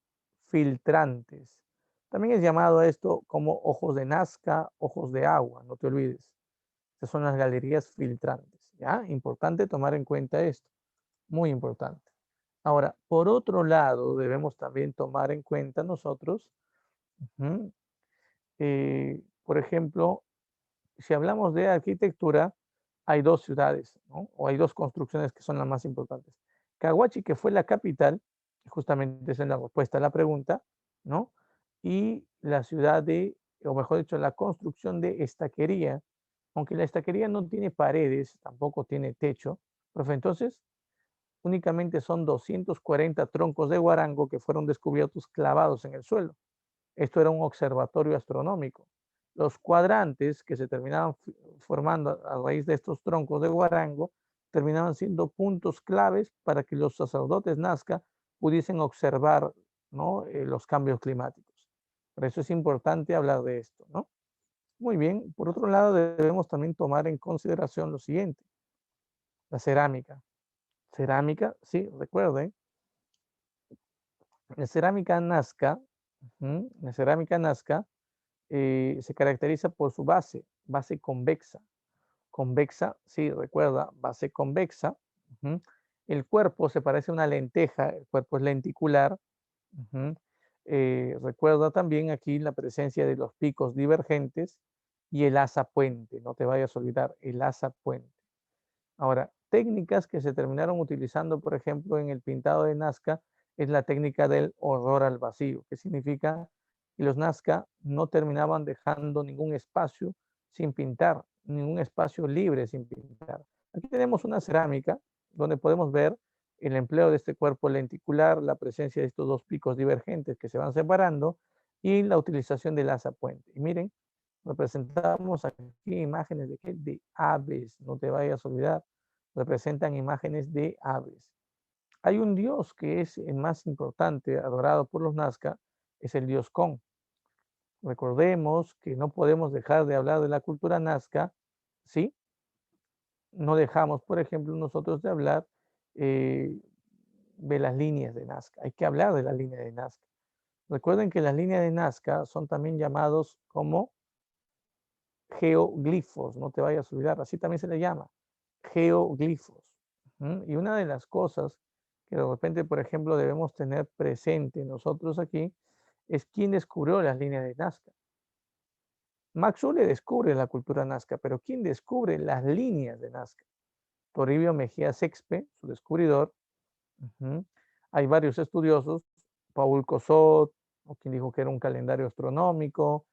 filtrantes. También es llamado a esto como ojos de Nazca, ojos de agua, no te olvides. Estas son las galerías filtrantes, ¿ya? Importante tomar en cuenta esto, muy importante. Ahora, por otro lado, debemos también tomar en cuenta nosotros, por ejemplo, si hablamos de arquitectura, hay dos ciudades, ¿no? O hay dos construcciones que son las más importantes. Caguachi, que fue la capital, justamente esa es la respuesta a la pregunta, ¿no? Y la ciudad de, o mejor dicho, la construcción de Estaquería, aunque la Estaquería no tiene paredes, tampoco tiene techo, profe, entonces únicamente son 240 troncos de guarango que fueron descubiertos clavados en el suelo. Esto era un observatorio astronómico. Los cuadrantes que se terminaban formando a raíz de estos troncos de guarango terminaban siendo puntos claves para que los sacerdotes Nazca pudiesen observar, ¿no? Los cambios climáticos. Por eso es importante hablar de esto, ¿no? Muy bien. Por otro lado, debemos también tomar en consideración lo siguiente. La cerámica. Cerámica, sí, recuerden, la cerámica Nazca, la cerámica Nazca se caracteriza por su base convexa. Convexa, sí, recuerda, base convexa. El cuerpo se parece a una lenteja, el cuerpo es lenticular. Recuerda también aquí la presencia de los picos divergentes y el asa puente, no te vayas a olvidar, el asa puente. Ahora, técnicas que se terminaron utilizando, por ejemplo, en el pintado de Nazca, es la técnica del horror al vacío, que significa que los Nazca no terminaban dejando ningún espacio sin pintar, ningún espacio libre sin pintar. Aquí tenemos una cerámica donde podemos ver el empleo de este cuerpo lenticular, la presencia de estos dos picos divergentes que se van separando y la utilización del asa puente. Y miren, representamos aquí imágenes de, ¿qué? De aves, no te vayas a olvidar, representan imágenes de aves. Hay un dios que es el más importante, adorado por los Nazca, es el dios Con. Recordemos que no podemos dejar de hablar de la cultura Nazca, ¿sí? No dejamos, por ejemplo, nosotros de hablar de las líneas de Nazca. Hay que hablar de las líneas de Nazca. Recuerden que las líneas de Nazca son también llamados como geoglifos, no te vayas a olvidar, así también se le llama, geoglifos. Y una de las cosas que de repente, por ejemplo, debemos tener presente nosotros aquí es quién descubrió las líneas de Nazca. Max Ulle descubre la cultura Nazca, pero ¿quién descubre las líneas de Nazca? Toribio Mejía Sexpe, su descubridor. Hay varios estudiosos, Paul Cosot, o quien dijo que era un calendario astronómico,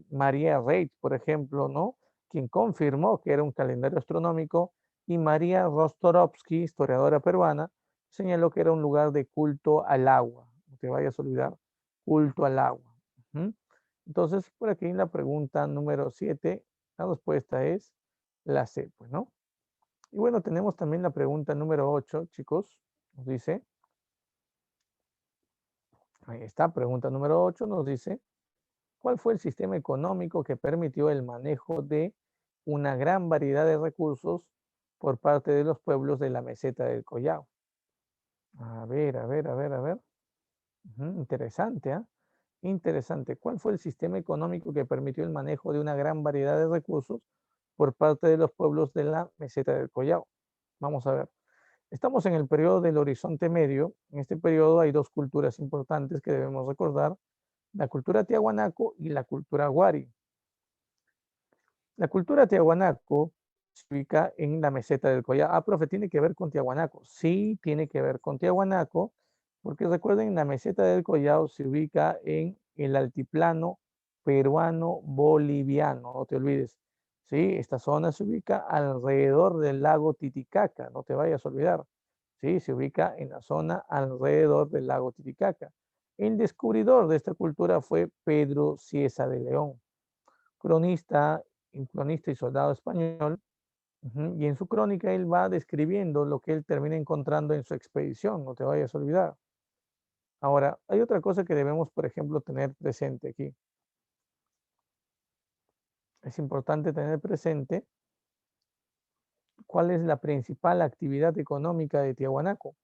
María Reitz, por ejemplo, ¿no? Quien confirmó que era un calendario astronómico, y María Rostorovsky, historiadora peruana, señaló que era un lugar de culto al agua. No te vayas a olvidar, culto al agua. Entonces, por aquí en la pregunta número 7, la respuesta es la C, pues, ¿no? Y bueno, tenemos también la pregunta número 8, chicos. Nos dice, ahí está, pregunta número 8, nos dice, ¿cuál fue el sistema económico que permitió el manejo de una gran variedad de recursos por parte de los pueblos de la meseta del Collao? A ver, a ver, a ver, a ver. Interesante, ¿ah? Interesante. ¿Cuál fue el sistema económico que permitió el manejo de una gran variedad de recursos por parte de los pueblos de la meseta del Collao? Vamos a ver. Estamos en el periodo del Horizonte Medio. En este periodo hay dos culturas importantes que debemos recordar, la cultura tiahuanaco y la cultura wari. La cultura tiahuanaco se ubica en la meseta del Collao. Ah, profe, ¿tiene que ver con Tiahuanaco? Sí, tiene que ver con Tiahuanaco, porque recuerden, la meseta del Collao se ubica en el altiplano peruano-boliviano, no te olvides. Sí, esta zona se ubica alrededor del lago Titicaca, no te vayas a olvidar. Sí, se ubica en la zona alrededor del lago Titicaca. El descubridor de esta cultura fue Pedro Cieza de León, cronista, cronista y soldado español. Y en su crónica él va describiendo lo que él termina encontrando en su expedición, no te vayas a olvidar. Ahora, hay otra cosa que debemos, por ejemplo, tener presente aquí. Es importante tener presente cuál es la principal actividad económica de Tiahuanaco.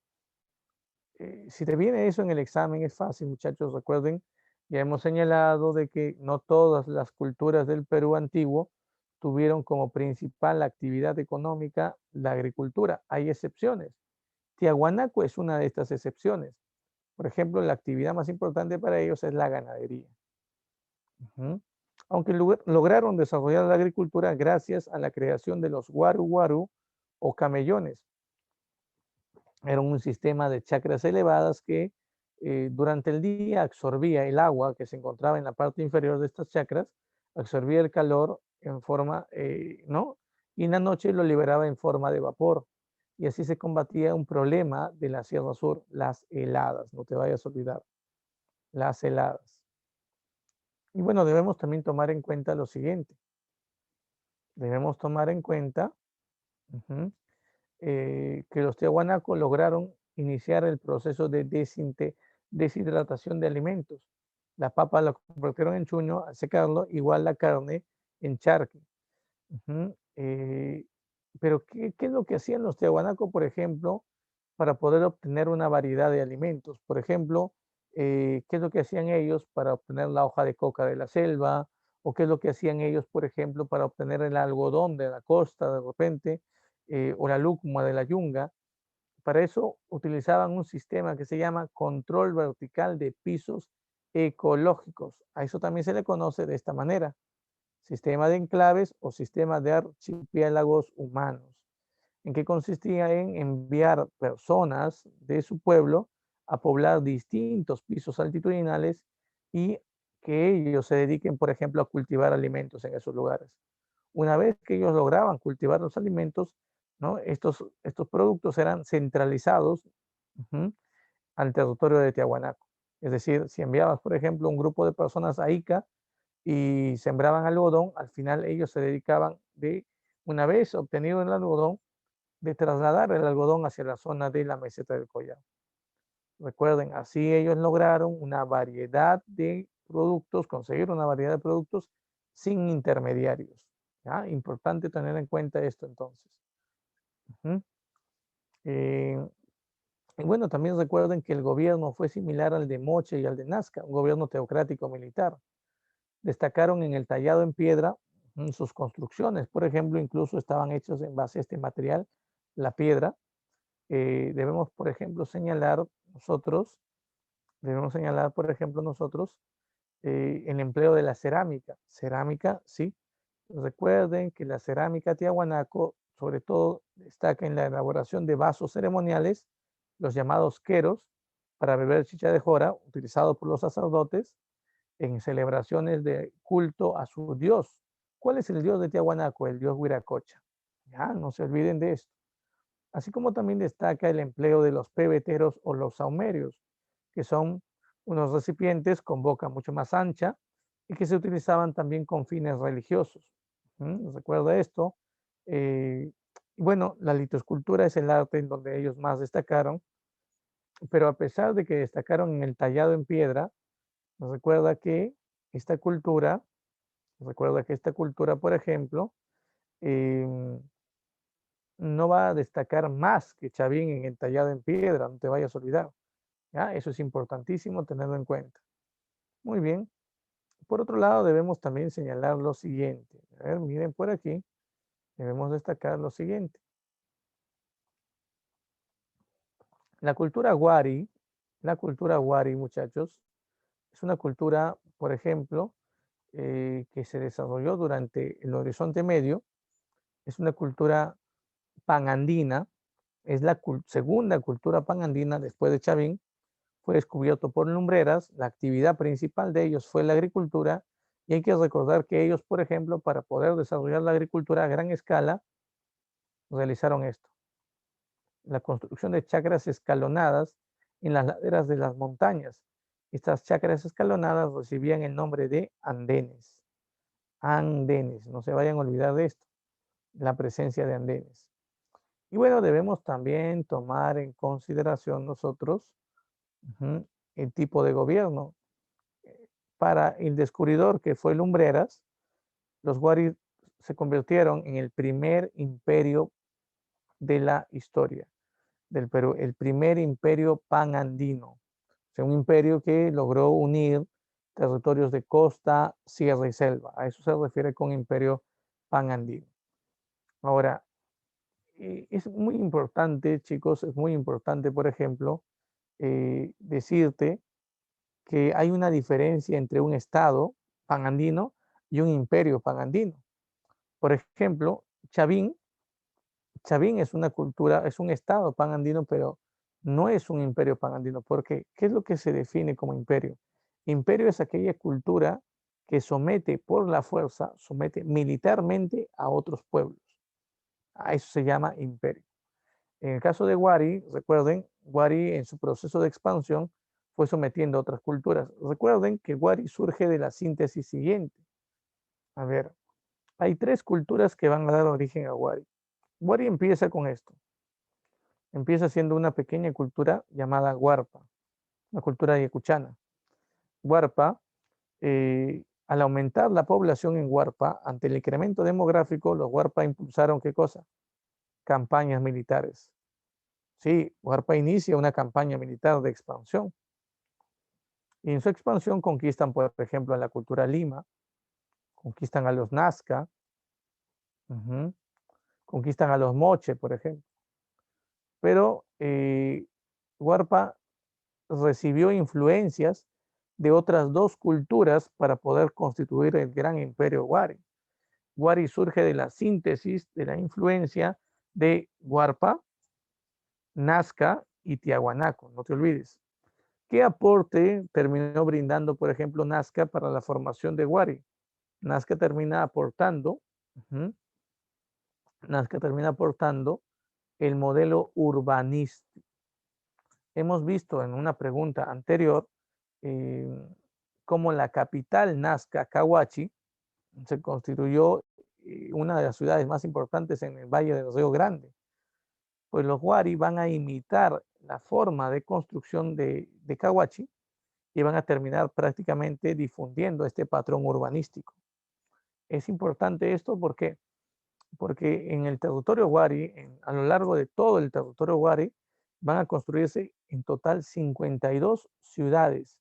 Si te viene eso en el examen es fácil, muchachos, recuerden, ya hemos señalado de que no todas las culturas del Perú antiguo tuvieron como principal actividad económica la agricultura. Hay excepciones. Tiahuanaco es una de estas excepciones. Por ejemplo, la actividad más importante para ellos es la ganadería. Aunque lograron desarrollar la agricultura gracias a la creación de los guaru guaru o camellones. Era un sistema de chacras elevadas que durante el día absorbía el agua que se encontraba en la parte inferior de estas chacras, absorbía el calor en forma, ¿no? Y en la noche lo liberaba en forma de vapor. Y así se combatía un problema de la Sierra Sur, las heladas, no te vayas a olvidar, las heladas. Y bueno, debemos también tomar en cuenta lo siguiente. Debemos tomar en cuenta que los tiahuanacos lograron iniciar el proceso de deshidratación de alimentos. La papa la convirtieron en chuño al secarlo, igual la carne en charque. Pero ¿qué es lo que hacían los tiahuanacos, por ejemplo, para poder obtener una variedad de alimentos? Por ejemplo, ¿qué es lo que hacían ellos para obtener la hoja de coca de la selva? ¿O qué es lo que hacían ellos, por ejemplo, para obtener el algodón de la costa de repente? O la lúcuma de la yunga? Para eso utilizaban un sistema que se llama control vertical de pisos ecológicos. A eso también se le conoce de esta manera: sistema de enclaves o sistema de archipiélagos humanos. ¿En qué consistía? En enviar personas de su pueblo a poblar distintos pisos altitudinales y que ellos se dediquen, por ejemplo, a cultivar alimentos en esos lugares. Una vez que ellos lograban cultivar los alimentos, ¿no? Estos productos eran centralizados al territorio de Tiahuanaco. Es decir, si enviabas, por ejemplo, un grupo de personas a Ica y sembraban algodón, al final ellos se dedicaban de, una vez obtenido el algodón, de trasladar el algodón hacia la zona de la meseta del Collao. Recuerden, así ellos lograron una variedad de productos, conseguir una variedad de productos sin intermediarios. ¿Ya? Importante tener en cuenta esto entonces. Y bueno, también recuerden que el gobierno fue similar al de Moche y al de Nazca, un gobierno teocrático militar. Destacaron en el tallado en piedra sus construcciones, por ejemplo, incluso estaban hechos en base a este material, la piedra. Debemos, por ejemplo, señalar por ejemplo, nosotros el empleo de la cerámica. Cerámica, sí. Recuerden que la cerámica tiahuanaco, sobre todo, destaca en la elaboración de vasos ceremoniales, los llamados queros, para beber chicha de jora, utilizados por los sacerdotes en celebraciones de culto a su dios. ¿Cuál es el dios de Tiahuanaco? El dios Huiracocha. Ya, no se olviden de esto. Así como también destaca el empleo de los pebeteros o los saumerios, que son unos recipientes con boca mucho más ancha y que se utilizaban también con fines religiosos. Recuerda esto. Bueno, la litoscultura es el arte en donde ellos más destacaron, pero a pesar de que destacaron en el tallado en piedra, recuerda que esta cultura, por ejemplo, em, no va a destacar más que Chavín en el tallado en piedra, no te vayas a olvidar. ¿Ya? Eso es importantísimo tenerlo en cuenta. Muy bien. Por otro lado, debemos también señalar lo siguiente. A ver, miren por aquí, debemos destacar lo siguiente. La cultura Wari, muchachos, es una cultura, por ejemplo, que se desarrolló durante el Horizonte Medio. Es una cultura panandina, es la segunda cultura panandina después de Chavín. Fue descubierto por lumbreras, la actividad principal de ellos fue la agricultura, y hay que recordar que ellos, por ejemplo, para poder desarrollar la agricultura a gran escala, realizaron esto: la construcción de chacras escalonadas en las laderas de las montañas, Estas chacras escalonadas recibían el nombre de andenes. Andenes, no se vayan a olvidar de esto, la presencia de andenes. Y bueno, debemos también tomar en consideración nosotros el tipo de gobierno. Para el descubridor que fue Lumbreras, los Wari se convirtieron en el primer imperio de la historia del Perú, el primer imperio panandino. O sea, un imperio que logró unir territorios de costa, sierra y selva. A eso se refiere con imperio panandino. Ahora, es muy importante, chicos, es muy importante, por ejemplo, decirte que hay una diferencia entre un estado panandino y un imperio panandino. Por ejemplo, Chavín es una cultura, es un estado panandino, pero no es un imperio panandino, porque ¿qué es lo que se define como imperio? Imperio es aquella cultura que somete por la fuerza, somete militarmente a otros pueblos. A eso se llama imperio. En el caso de Wari, recuerden, Wari en su proceso de expansión fue sometiendo a otras culturas. Recuerden que Wari surge de la síntesis siguiente. A ver, hay tres culturas que van a dar origen a Wari. Wari empieza con esto. Empieza siendo una pequeña cultura llamada Huarpa, una cultura yacuchana. Huarpa, al aumentar la población en Huarpa, ante el incremento demográfico, los Huarpa impulsaron ¿qué cosa? Campañas militares. Sí, Huarpa inicia una campaña militar de expansión. Y en su expansión conquistan, por ejemplo, a la cultura Lima, conquistan a los Nazca, conquistan a los Moche, por ejemplo. Pero Huarpa recibió influencias de otras dos culturas para poder constituir el gran imperio Wari. Wari surge de la síntesis de la influencia de Huarpa, Nazca y Tiahuanaco, no te olvides. ¿Qué aporte terminó brindando, por ejemplo, Nazca para la formación de Wari? Nazca termina aportando, Nazca termina aportando el modelo urbanístico. Hemos visto en una pregunta anterior cómo la capital Nazca, Cahuachi, se constituyó una de las ciudades más importantes en el Valle del Río Grande. Pues los Wari van a imitar la forma de construcción de Cahuachi y van a terminar prácticamente difundiendo este patrón urbanístico. Es importante esto porque en el territorio Wari, a lo largo de todo el territorio Wari, van a construirse en total 52 ciudades.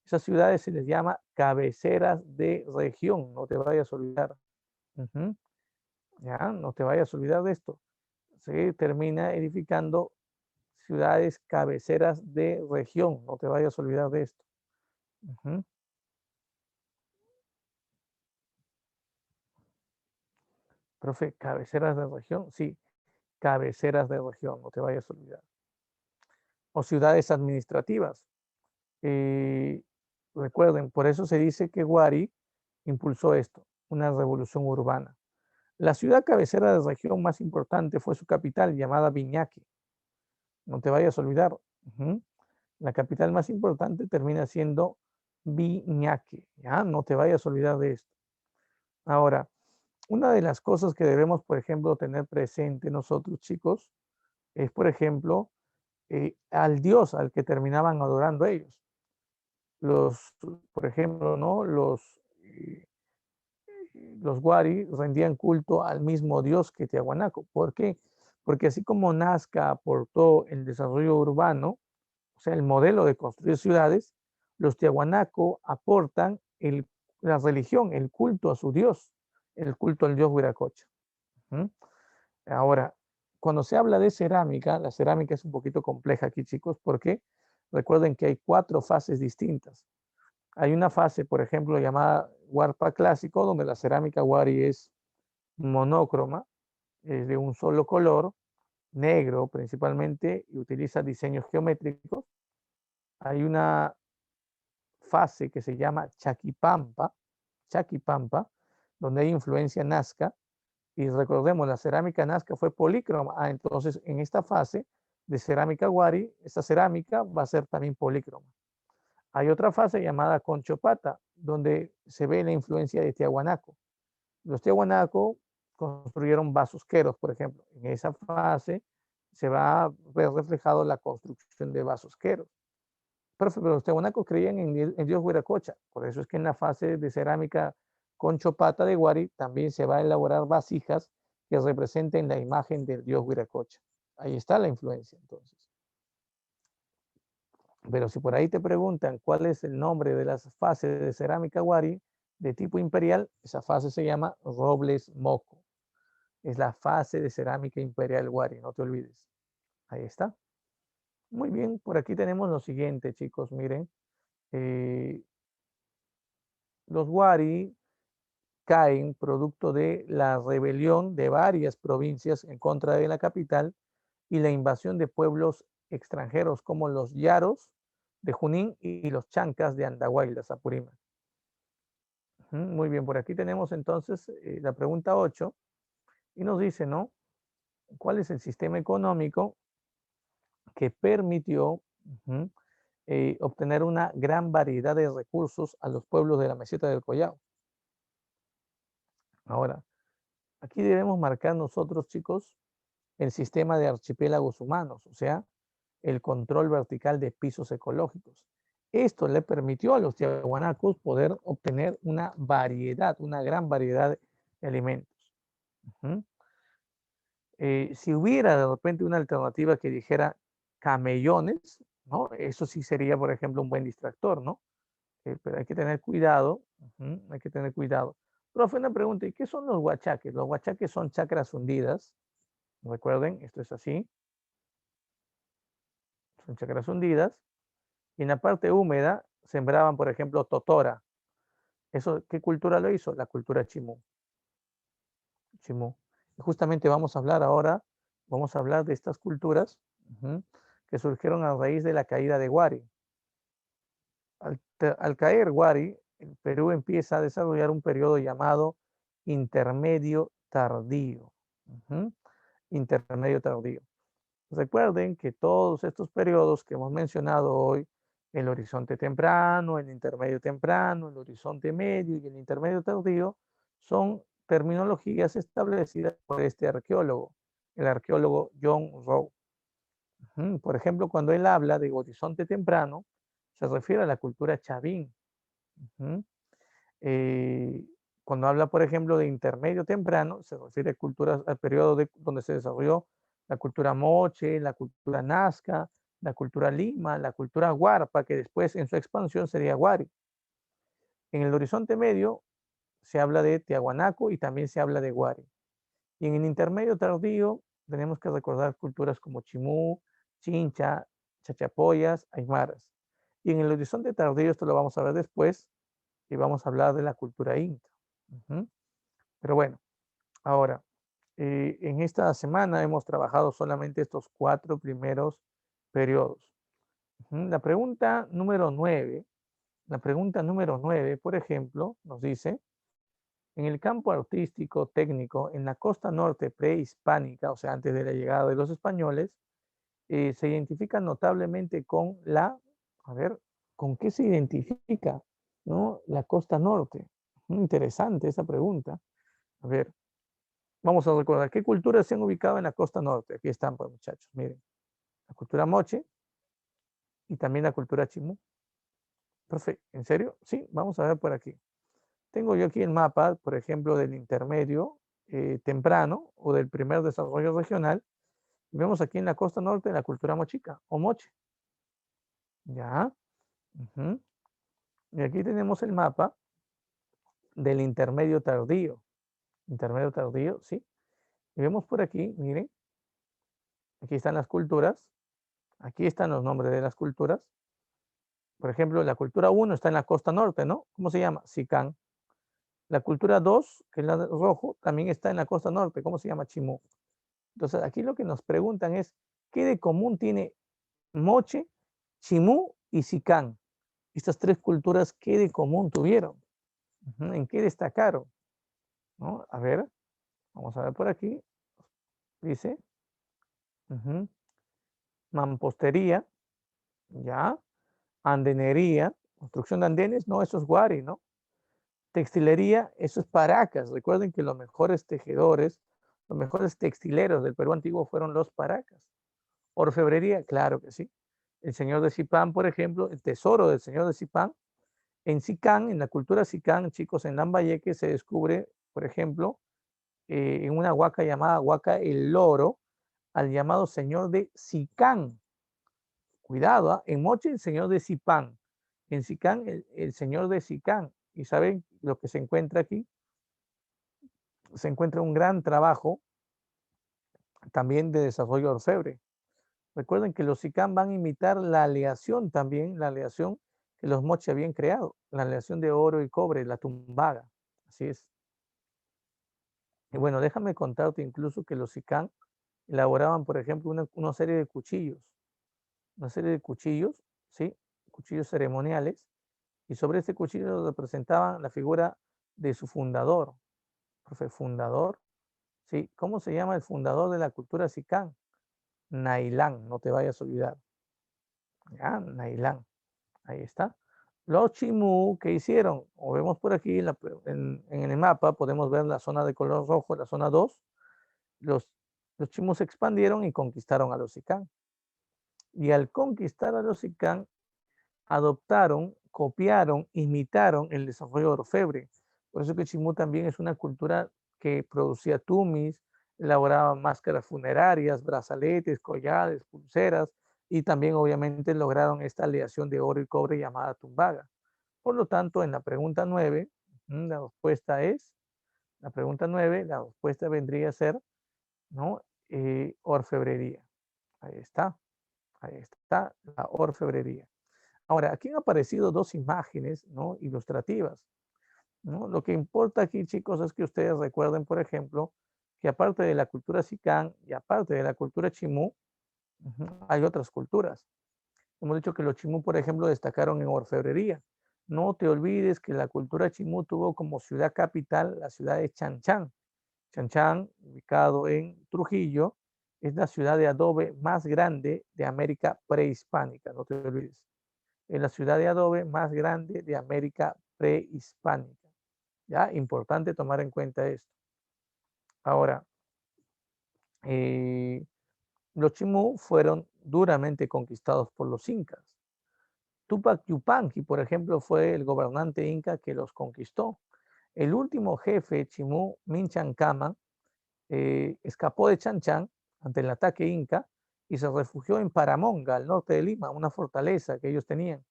Esas ciudades se les llama cabeceras de región, no te vayas a olvidar. Ya, no te vayas a olvidar de esto. Se termina edificando ciudades cabeceras de región, no te vayas a olvidar de esto. Profe, cabeceras de región, sí, cabeceras de región, no te vayas a olvidar. O ciudades administrativas. Recuerden, por eso se dice que Wari impulsó esto, una revolución urbana. La ciudad cabecera de región más importante fue su capital, llamada Viñaque. No te vayas a olvidar. La capital más importante termina siendo Viñaque. ¿Ya? No te vayas a olvidar de esto. Ahora, una de las cosas que debemos, por ejemplo, tener presente nosotros, chicos, es, por ejemplo, al Dios al que terminaban adorando ellos. Por ejemplo, ¿no? Los Wari rendían culto al mismo Dios que Tiahuanaco. ¿Por qué? Porque así como Nazca aportó el desarrollo urbano, o sea, el modelo de construir ciudades, los Tiahuanaco aportan la religión, el culto a su Dios, el culto al Dios Huiracocha. Ahora, cuando se habla de cerámica, la cerámica es un poquito compleja aquí, chicos, porque recuerden que hay 4 fases distintas. Hay una fase, por ejemplo, llamada Huarpa clásico, donde la cerámica Wari es monócroma, es de un solo color, negro principalmente, y utiliza diseños geométricos. Hay una fase que se llama Chaquipampa, donde hay influencia nazca, y recordemos, la cerámica nazca fue polícroma. Entonces, en esta fase de cerámica Wari, esta cerámica va a ser también polícroma. Hay otra fase llamada Conchopata, donde se ve la influencia de Tiahuanaco. Los Tiahuanaco construyeron vasos queros, por ejemplo. En esa fase se va a ver reflejado la construcción de vasos queros. Pero los Tiahuanacos creían en Dios Huiracocha. Por eso es que en la fase de cerámica Conchopata de Huari también se va a elaborar vasijas que representen la imagen del Dios Huiracocha. Ahí está la influencia, entonces. Pero si por ahí te preguntan cuál es el nombre de las fases de cerámica Huari de tipo imperial, esa fase se llama Robles Moco. Es la fase de cerámica imperial Huari, no te olvides. Ahí está. Muy bien, por aquí tenemos lo siguiente, chicos, miren. Los Huari caen producto de la rebelión de varias provincias en contra de la capital y la invasión de pueblos extranjeros como los Yaros de Junín y los Chancas de Andahuaylas, Apurímac. Muy bien, por aquí tenemos entonces la pregunta 8 y nos dice, ¿no? ¿Cuál es el sistema económico que permitió obtener una gran variedad de recursos a los pueblos de la meseta del Collao? Ahora, aquí debemos marcar nosotros, chicos, el sistema de archipiélagos humanos, o sea, el control vertical de pisos ecológicos. Esto le permitió a los tiahuanacos poder obtener una variedad, una gran variedad de alimentos. Si hubiera de repente una alternativa que dijera camellones, ¿no? Eso sí sería, por ejemplo, un buen distractor, ¿no? Pero hay que tener cuidado, hay que tener cuidado. Profe, una pregunta, ¿y qué son los huachaques? Los huachaques son chacras hundidas, recuerden, esto es así, son chacras hundidas, y en la parte húmeda sembraban, por ejemplo, totora. ¿Eso qué cultura lo hizo? La cultura chimú. Chimú. Y justamente vamos a hablar ahora, vamos a hablar de estas culturas que surgieron a raíz de la caída de Huari. Al caer Huari, el Perú empieza a desarrollar un periodo llamado intermedio tardío. Intermedio tardío. Recuerden que todos estos periodos que hemos mencionado hoy, el horizonte temprano, el intermedio temprano, el horizonte medio y el intermedio tardío, son terminologías establecidas por este arqueólogo, el arqueólogo John Rowe. Por ejemplo, cuando él habla de horizonte temprano, se refiere a la cultura chavín. Cuando habla, por ejemplo, de intermedio temprano, se refiere a culturas, al periodo donde se desarrolló la cultura moche, la cultura nazca, la cultura lima, la cultura huarpa, que después en su expansión sería Huari. En el horizonte medio se habla de Tiahuanaco y también se habla de Huari. Y en el intermedio tardío tenemos que recordar culturas como Chimú, Chincha, Chachapoyas, Aymaras. Y en el horizonte tardío, esto lo vamos a ver después, y vamos a hablar de la cultura inca. Pero bueno, ahora, en esta semana hemos trabajado solamente estos 4 primeros periodos. La pregunta número 9, por ejemplo, nos dice, en el campo artístico técnico, en la costa norte prehispánica, o sea, antes de la llegada de los españoles, se identifica notablemente con la, a ver, ¿con qué se identifica? ¿No? La costa norte. Interesante esa pregunta. A ver, vamos a recordar, ¿qué culturas se han ubicado en la costa norte? Aquí están, pues, muchachos, miren. La cultura moche y también la cultura chimú. Profe, ¿en serio? Sí, vamos a ver por aquí. Tengo yo aquí el mapa, por ejemplo, del intermedio temprano o del primer desarrollo regional. Y vemos aquí en la costa norte la cultura mochica o moche. ¿Ya? Y aquí tenemos el mapa del intermedio tardío. Intermedio tardío, sí. Y vemos por aquí, miren, aquí están las culturas, aquí están los nombres de las culturas. Por ejemplo, la cultura 1 está en la costa norte, ¿no? ¿Cómo se llama? Sicán. La cultura 2, que es la de rojo, también está en la costa norte. ¿Cómo se llama? Chimú. Entonces, aquí lo que nos preguntan es, ¿qué de común tiene Moche, Chimú y Sicán? Estas 3 culturas, ¿qué de común tuvieron? ¿En qué destacaron? ¿No? A ver, vamos a ver por aquí. Dice, mampostería, ya, andenería, Construcción de andenes, no, eso es Guari, ¿no? Textilería, eso es Paracas. Recuerden que los mejores tejedores, los mejores textileros del Perú antiguo fueron los Paracas. Orfebrería, claro que sí. El señor de Zipán, por ejemplo, el tesoro del señor de Zipán. En Sicán, en la cultura Sicán, chicos, en Lambayeque se descubre, por ejemplo, en una huaca llamada Huaca El Loro, al llamado señor de Sicán. Cuidado, ¿ah? En Moche el señor de Zipán, en Sicán el señor de Sicán. Y saben lo que se encuentra aquí, se encuentra un gran trabajo también de desarrollo orfebre. Recuerden que los Sicán van a imitar la aleación también, la aleación que los Moche habían creado, la aleación de oro y cobre, la tumbaga. Así es. Y bueno, déjame contarte incluso que los Sicán elaboraban, por ejemplo, una serie de cuchillos, una serie de cuchillos, ¿sí? Cuchillos ceremoniales, y sobre este cuchillo representaban la figura de su fundador, profe, fundador, ¿sí? ¿Cómo se llama el fundador de la cultura Sicán? Nailán, no te vayas a olvidar. ¿Ya? Nailán, ahí está. Los Chimú, ¿qué hicieron? O vemos por aquí en el mapa, podemos ver la zona de color rojo, la zona 2. Los, los Chimú se expandieron y conquistaron a los Sicán. Y al conquistar a los Sicán, adoptaron, copiaron, imitaron el desarrollo orfebre. Por eso que Chimú también es una cultura que producía tumis, elaboraba máscaras funerarias, brazaletes, collares, pulseras, y también obviamente lograron esta aleación de oro y cobre llamada tumbaga. Por lo tanto, en la pregunta 9, la respuesta es, la pregunta 9, la respuesta vendría a ser, ¿no? Orfebrería. Ahí está la orfebrería. Ahora, aquí han aparecido dos imágenes, ¿no? Ilustrativas, ¿no? Lo que importa aquí, chicos, es que ustedes recuerden, por ejemplo, que aparte de la cultura Sicán y aparte de la cultura Chimú, hay otras culturas. Hemos dicho que los Chimú, por ejemplo, destacaron en orfebrería. No te olvides que la cultura Chimú tuvo como ciudad capital la ciudad de Chanchán. Chanchán, ubicado en Trujillo, es la ciudad de adobe más grande de América prehispánica, no te olvides. Es la ciudad de adobe más grande de América prehispánica. ¿Ya? Importante tomar en cuenta esto. Ahora, los Chimú fueron duramente conquistados por los incas. Tupac Yupanqui, por ejemplo, fue el gobernante inca que los conquistó. El último jefe Chimú, Minchan Kama, escapó de Chanchán ante el ataque inca y se refugió en Paramonga, al norte de Lima, una fortaleza que ellos tenían.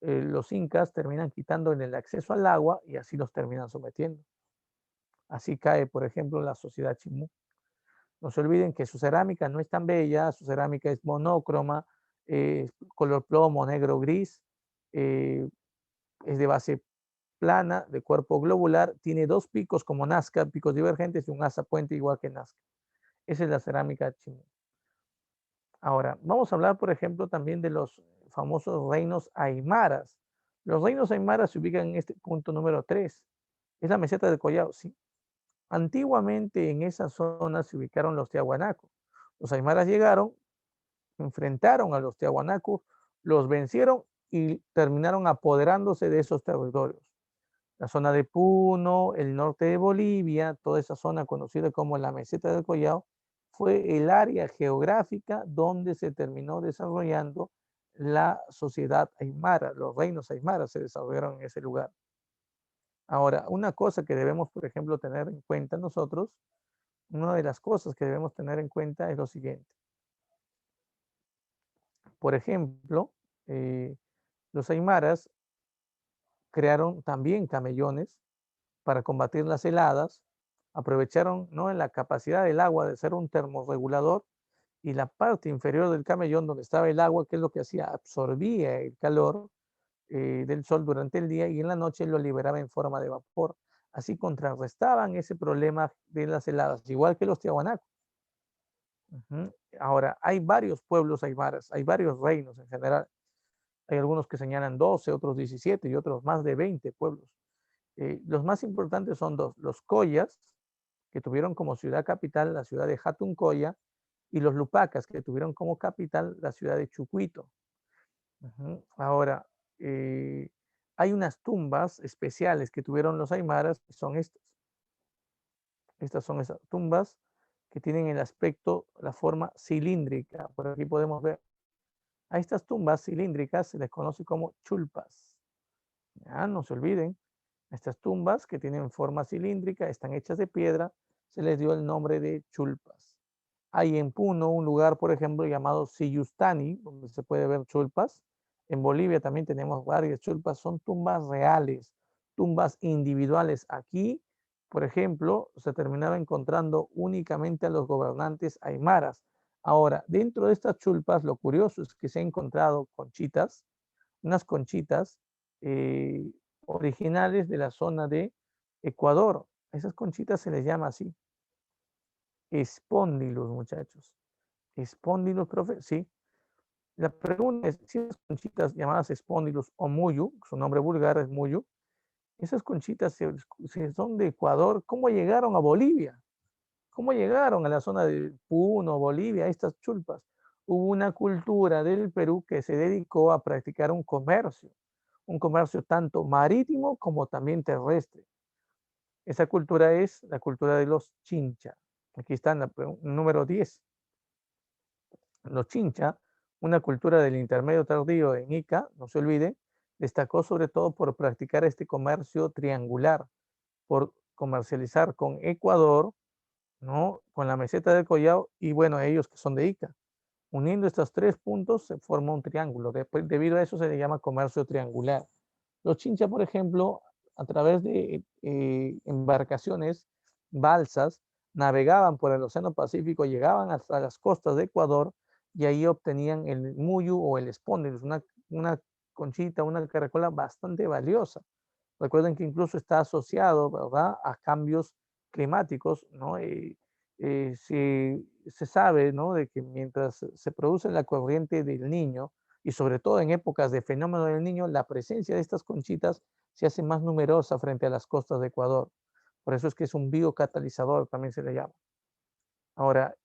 Los incas terminan quitando el acceso al agua y así los terminan sometiendo. Así cae, por ejemplo, la sociedad Chimú. No se olviden que su cerámica no es tan bella, su cerámica es monócroma, color plomo, negro, gris, es de base plana, de cuerpo globular, tiene dos picos como Nazca, picos divergentes y un asa puente igual que Nazca. Esa es la cerámica Chimú. Ahora, vamos a hablar, por ejemplo, también de los famosos reinos aymaras. Los reinos aymaras se ubican en este punto número 3. Es la meseta del Collao, sí. Antiguamente en esa zona se ubicaron los tiahuanacos. Los aymaras llegaron, enfrentaron a los tiahuanacos, los vencieron y terminaron apoderándose de esos territorios. La zona de Puno, el norte de Bolivia, toda esa zona conocida como la meseta del Collao, fue el área geográfica donde se terminó desarrollando la sociedad aymara, los reinos aymaras se desarrollaron en ese lugar. Ahora, una cosa que debemos, por ejemplo, tener en cuenta nosotros, una de las cosas que debemos tener en cuenta es lo siguiente. Por ejemplo, los aymaras crearon también camellones para combatir las heladas, aprovecharon, ¿no?, la capacidad del agua de ser un termorregulador y la parte inferior del camellón donde estaba el agua, que es lo que hacía, absorbía el calor del sol durante el día y en la noche lo liberaba en forma de vapor. Así contrarrestaban ese problema de las heladas, igual que los tiahuanacos. Ahora, hay varios pueblos aymaras, hay varios reinos en general. Hay algunos que señalan 12, otros 17 y otros más de 20 pueblos. Los más importantes son dos, los Collas, que tuvieron como ciudad capital la ciudad de Hatuncoya, y los Lupacas, que tuvieron como capital la ciudad de Chucuito. Ahora, hay unas tumbas especiales que tuvieron los aymaras, que son estas. Estas son esas tumbas que tienen el aspecto, la forma cilíndrica. Por aquí podemos ver. A estas tumbas cilíndricas se les conoce como chulpas. Ya, no se olviden, estas tumbas que tienen forma cilíndrica, están hechas de piedra, se les dio el nombre de chulpas. Hay en Puno un lugar, por ejemplo, llamado Sillustani, donde se puede ver chulpas. En Bolivia también tenemos varias chulpas, son tumbas reales, tumbas individuales. Aquí, por ejemplo, se terminaba encontrando únicamente a los gobernantes aymaras. Ahora, dentro de estas chulpas, lo curioso es que se han encontrado conchitas, unas conchitas eh, originales de la zona de Ecuador. Esas conchitas se les llama así, espóndilos, muchachos. Espóndilos, profe, sí. La pregunta es si esas conchitas llamadas espóndilos o muyu, su nombre vulgar es muyu, esas conchitas si son de Ecuador, ¿cómo llegaron a Bolivia? ¿Cómo llegaron a la zona de Puno, Bolivia, estas chulpas? Hubo una cultura del Perú que se dedicó a practicar un comercio tanto marítimo como también terrestre. Esa cultura es la cultura de los chincha. Aquí está en la número 10. Los chincha, una cultura del intermedio tardío en Ica, no se olvide, destacó sobre todo por practicar este comercio triangular, por comercializar con Ecuador, ¿no? Con la meseta del Collao y bueno, ellos que son de Ica. Uniendo estos tres puntos se forma un triángulo. Debido a eso se le llama comercio triangular. Los chincha, por ejemplo, a través de embarcaciones, balsas, navegaban por el Océano Pacífico, llegaban hasta las costas de Ecuador y ahí obtenían el muyu o el espóndilos, una conchita, una caracola bastante valiosa. Recuerden que incluso está asociado, ¿verdad?, a cambios climáticos, ¿no? Se sabe, ¿no?, de que mientras se produce la corriente del Niño, y sobre todo en épocas de fenómeno del Niño, la presencia de estas conchitas se hace más numerosa frente a las costas de Ecuador. Por eso es que es un biocatalizador, también se le llama. Ahora,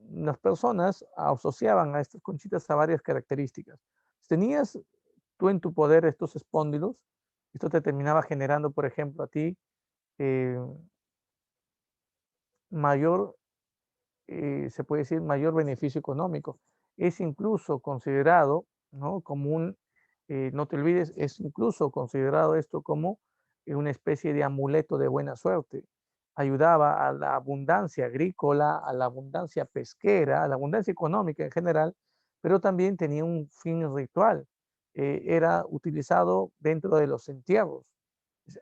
las personas asociaban a estas conchitas a varias características. Tenías tú en tu poder estos espóndilos, esto te terminaba generando, por ejemplo, a ti eh, mayor, se puede decir, mayor beneficio económico. Es incluso considerado, ¿no?, como no te olvides, es incluso considerado esto como una especie de amuleto de buena suerte. Ayudaba a la abundancia agrícola, a la abundancia pesquera, a la abundancia económica en general, pero también tenía un fin ritual. Era utilizado dentro de los entierros.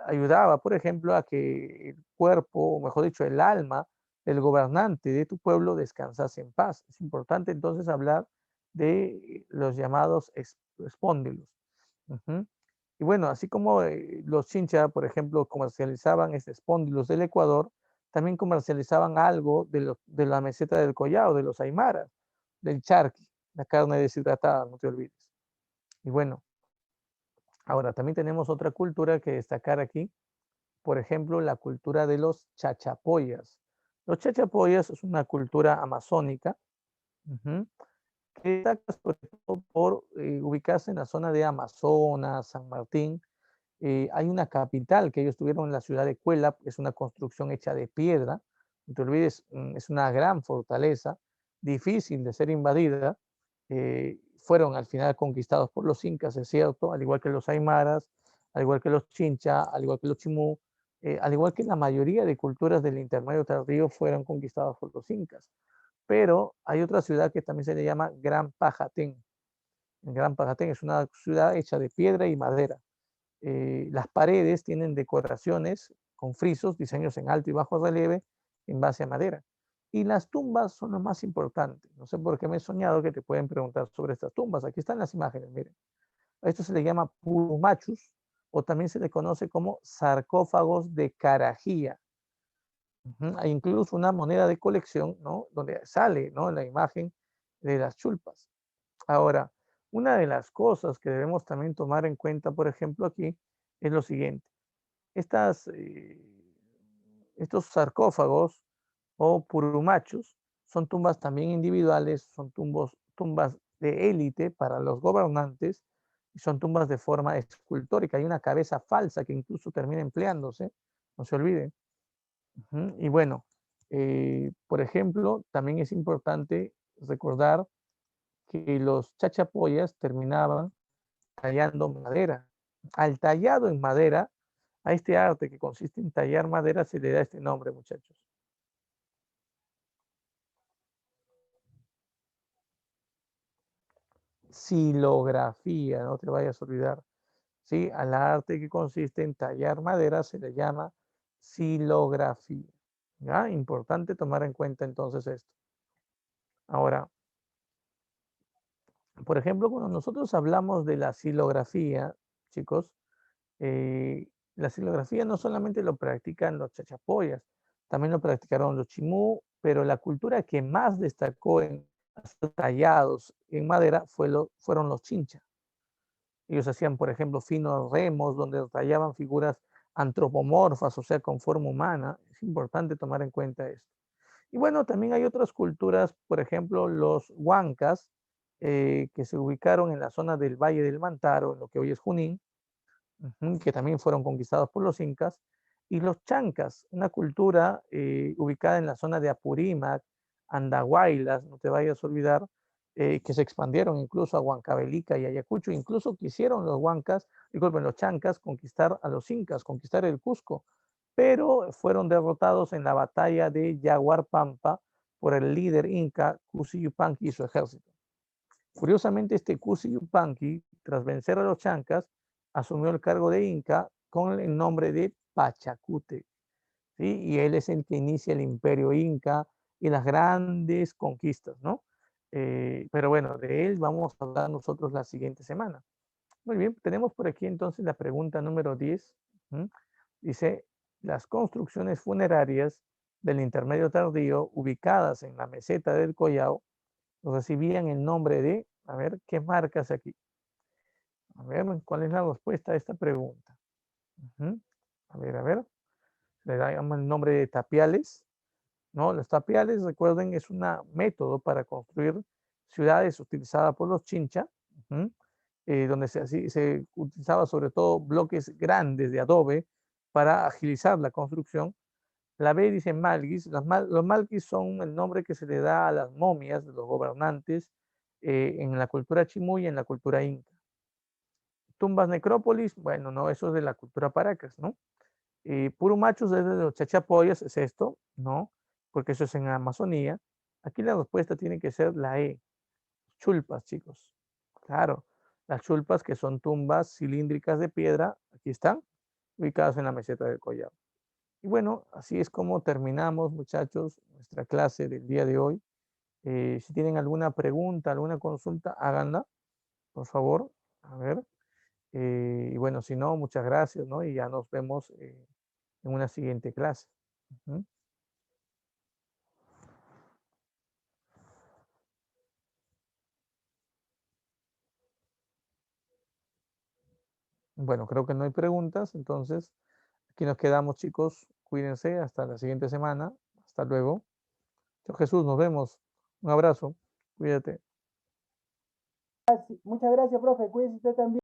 Ayudaba, por ejemplo, a que el cuerpo, o mejor dicho, el alma del gobernante de tu pueblo descansase en paz. Es importante entonces hablar de los llamados espóndilos. Ujú. Y bueno, así como los chincha, por ejemplo, comercializaban espóndilos del Ecuador, también comercializaban algo de la meseta del Collao, de los aymaras, del charqui, la carne deshidratada, no te olvides. Y bueno, ahora también tenemos otra cultura que destacar aquí, por ejemplo, la cultura de los chachapoyas. Los chachapoyas es una cultura amazónica, ujú, que destaca sobre todo por ubicarse en la zona de Amazonas, San Martín. Hay una capital que ellos tuvieron en la ciudad de Cuelap, es una construcción hecha de piedra, no te olvides, es una gran fortaleza, difícil de ser invadida. Fueron al final conquistados por los incas, es cierto, al igual que los aymaras, al igual que los chincha, al igual que los chimú, al igual que la mayoría de culturas del intermedio tardío fueron conquistadas por los incas. Pero hay otra ciudad que también se le llama Gran Pajatén. Gran Pajatén es una ciudad hecha de piedra y madera. Las paredes tienen decoraciones con frisos, diseños en alto y bajo relieve en base a madera. Y las tumbas son lo más importante. No sé por qué me he soñado que te pueden preguntar sobre estas tumbas. Aquí están las imágenes, miren. A esto se le llama purumachus o también se le conoce como sarcófagos de carajía. Hay incluso una moneda de colección, ¿no?, donde sale, ¿no?, la imagen de las chulpas. Ahora, una de las cosas que debemos también tomar en cuenta, por ejemplo, aquí, es lo siguiente. Estos sarcófagos o purumachos son tumbas también individuales, son tumbas de élite para los gobernantes, y son tumbas de forma escultórica. Hay una cabeza falsa que incluso termina empleándose, no se olviden. Y bueno, por ejemplo, también es importante recordar que los chachapoyas terminaban tallando madera. Al tallado en madera, a este arte que consiste en tallar madera se le da este nombre, muchachos. Silografía, no te vayas a olvidar. ¿Sí? Al arte que consiste en tallar madera se le llama silografía. ¿Ya? Importante tomar en cuenta entonces esto. Ahora, por ejemplo, cuando nosotros hablamos de la silografía, chicos, la silografía no solamente lo practican los chachapoyas, también lo practicaron los chimú, pero la cultura que más destacó en hacer tallados en madera fueron los chincha. Ellos hacían, por ejemplo, finos remos donde tallaban figuras antropomorfas, o sea, con forma humana. Es importante tomar en cuenta esto. Y bueno, también hay otras culturas, por ejemplo, los huancas, que se ubicaron en la zona del Valle del Mantaro, en lo que hoy es Junín, que también fueron conquistados por los incas, y los chancas, una cultura ubicada en la zona de Apurímac, Andahuaylas, no te vayas a olvidar, que se expandieron incluso a Huancavelica y Ayacucho, incluso quisieron los huancas, disculpen, los chancas conquistar a los incas, conquistar el Cusco, pero fueron derrotados en la batalla de Yaguarpampa por el líder inca Cusi Yupanqui y su ejército. Curiosamente, este Cusi Yupanqui, tras vencer a los chancas, asumió el cargo de inca con el nombre de Pachacute, ¿sí? Y él es el que inicia el imperio inca y las grandes conquistas, ¿no? Pero bueno, de él vamos a hablar nosotros la siguiente semana. Muy bien, tenemos por aquí entonces la pregunta número 10. Dice, las construcciones funerarias del intermedio tardío ubicadas en la meseta del Collao recibían el nombre de, a ver, ¿qué marcas aquí? A ver, ¿cuál es la respuesta a esta pregunta? A ver, le damos el nombre de tapiales, ¿no? Los tapiales, recuerden, es un método para construir ciudades utilizada por los chincha, donde se utilizaba sobre todo bloques grandes de adobe para agilizar la construcción. La B dice malguis. Los malguis son el nombre que se le da a las momias de los gobernantes en la cultura chimú y en la cultura inca. Tumbas necrópolis, bueno, no, eso es de la cultura paracas, ¿no? Purumachos es de los chachapoyas, es esto, ¿no? Porque eso es en Amazonía. Aquí la respuesta tiene que ser la E, chulpas, chicos. Claro, las chulpas que son tumbas cilíndricas de piedra, aquí están, ubicadas en la meseta del Collao. Y bueno, así es como terminamos, muchachos, nuestra clase del día de hoy. Si tienen alguna pregunta, alguna consulta, háganla, por favor. A ver. Y bueno, si no, muchas gracias, ¿no? Y ya nos vemos en una siguiente clase. Bueno, creo que no hay preguntas, entonces aquí nos quedamos, chicos. Cuídense, hasta la siguiente semana. Hasta luego. Chao, Jesús, nos vemos. Un abrazo. Cuídate. Muchas gracias, profe. Cuídese usted también.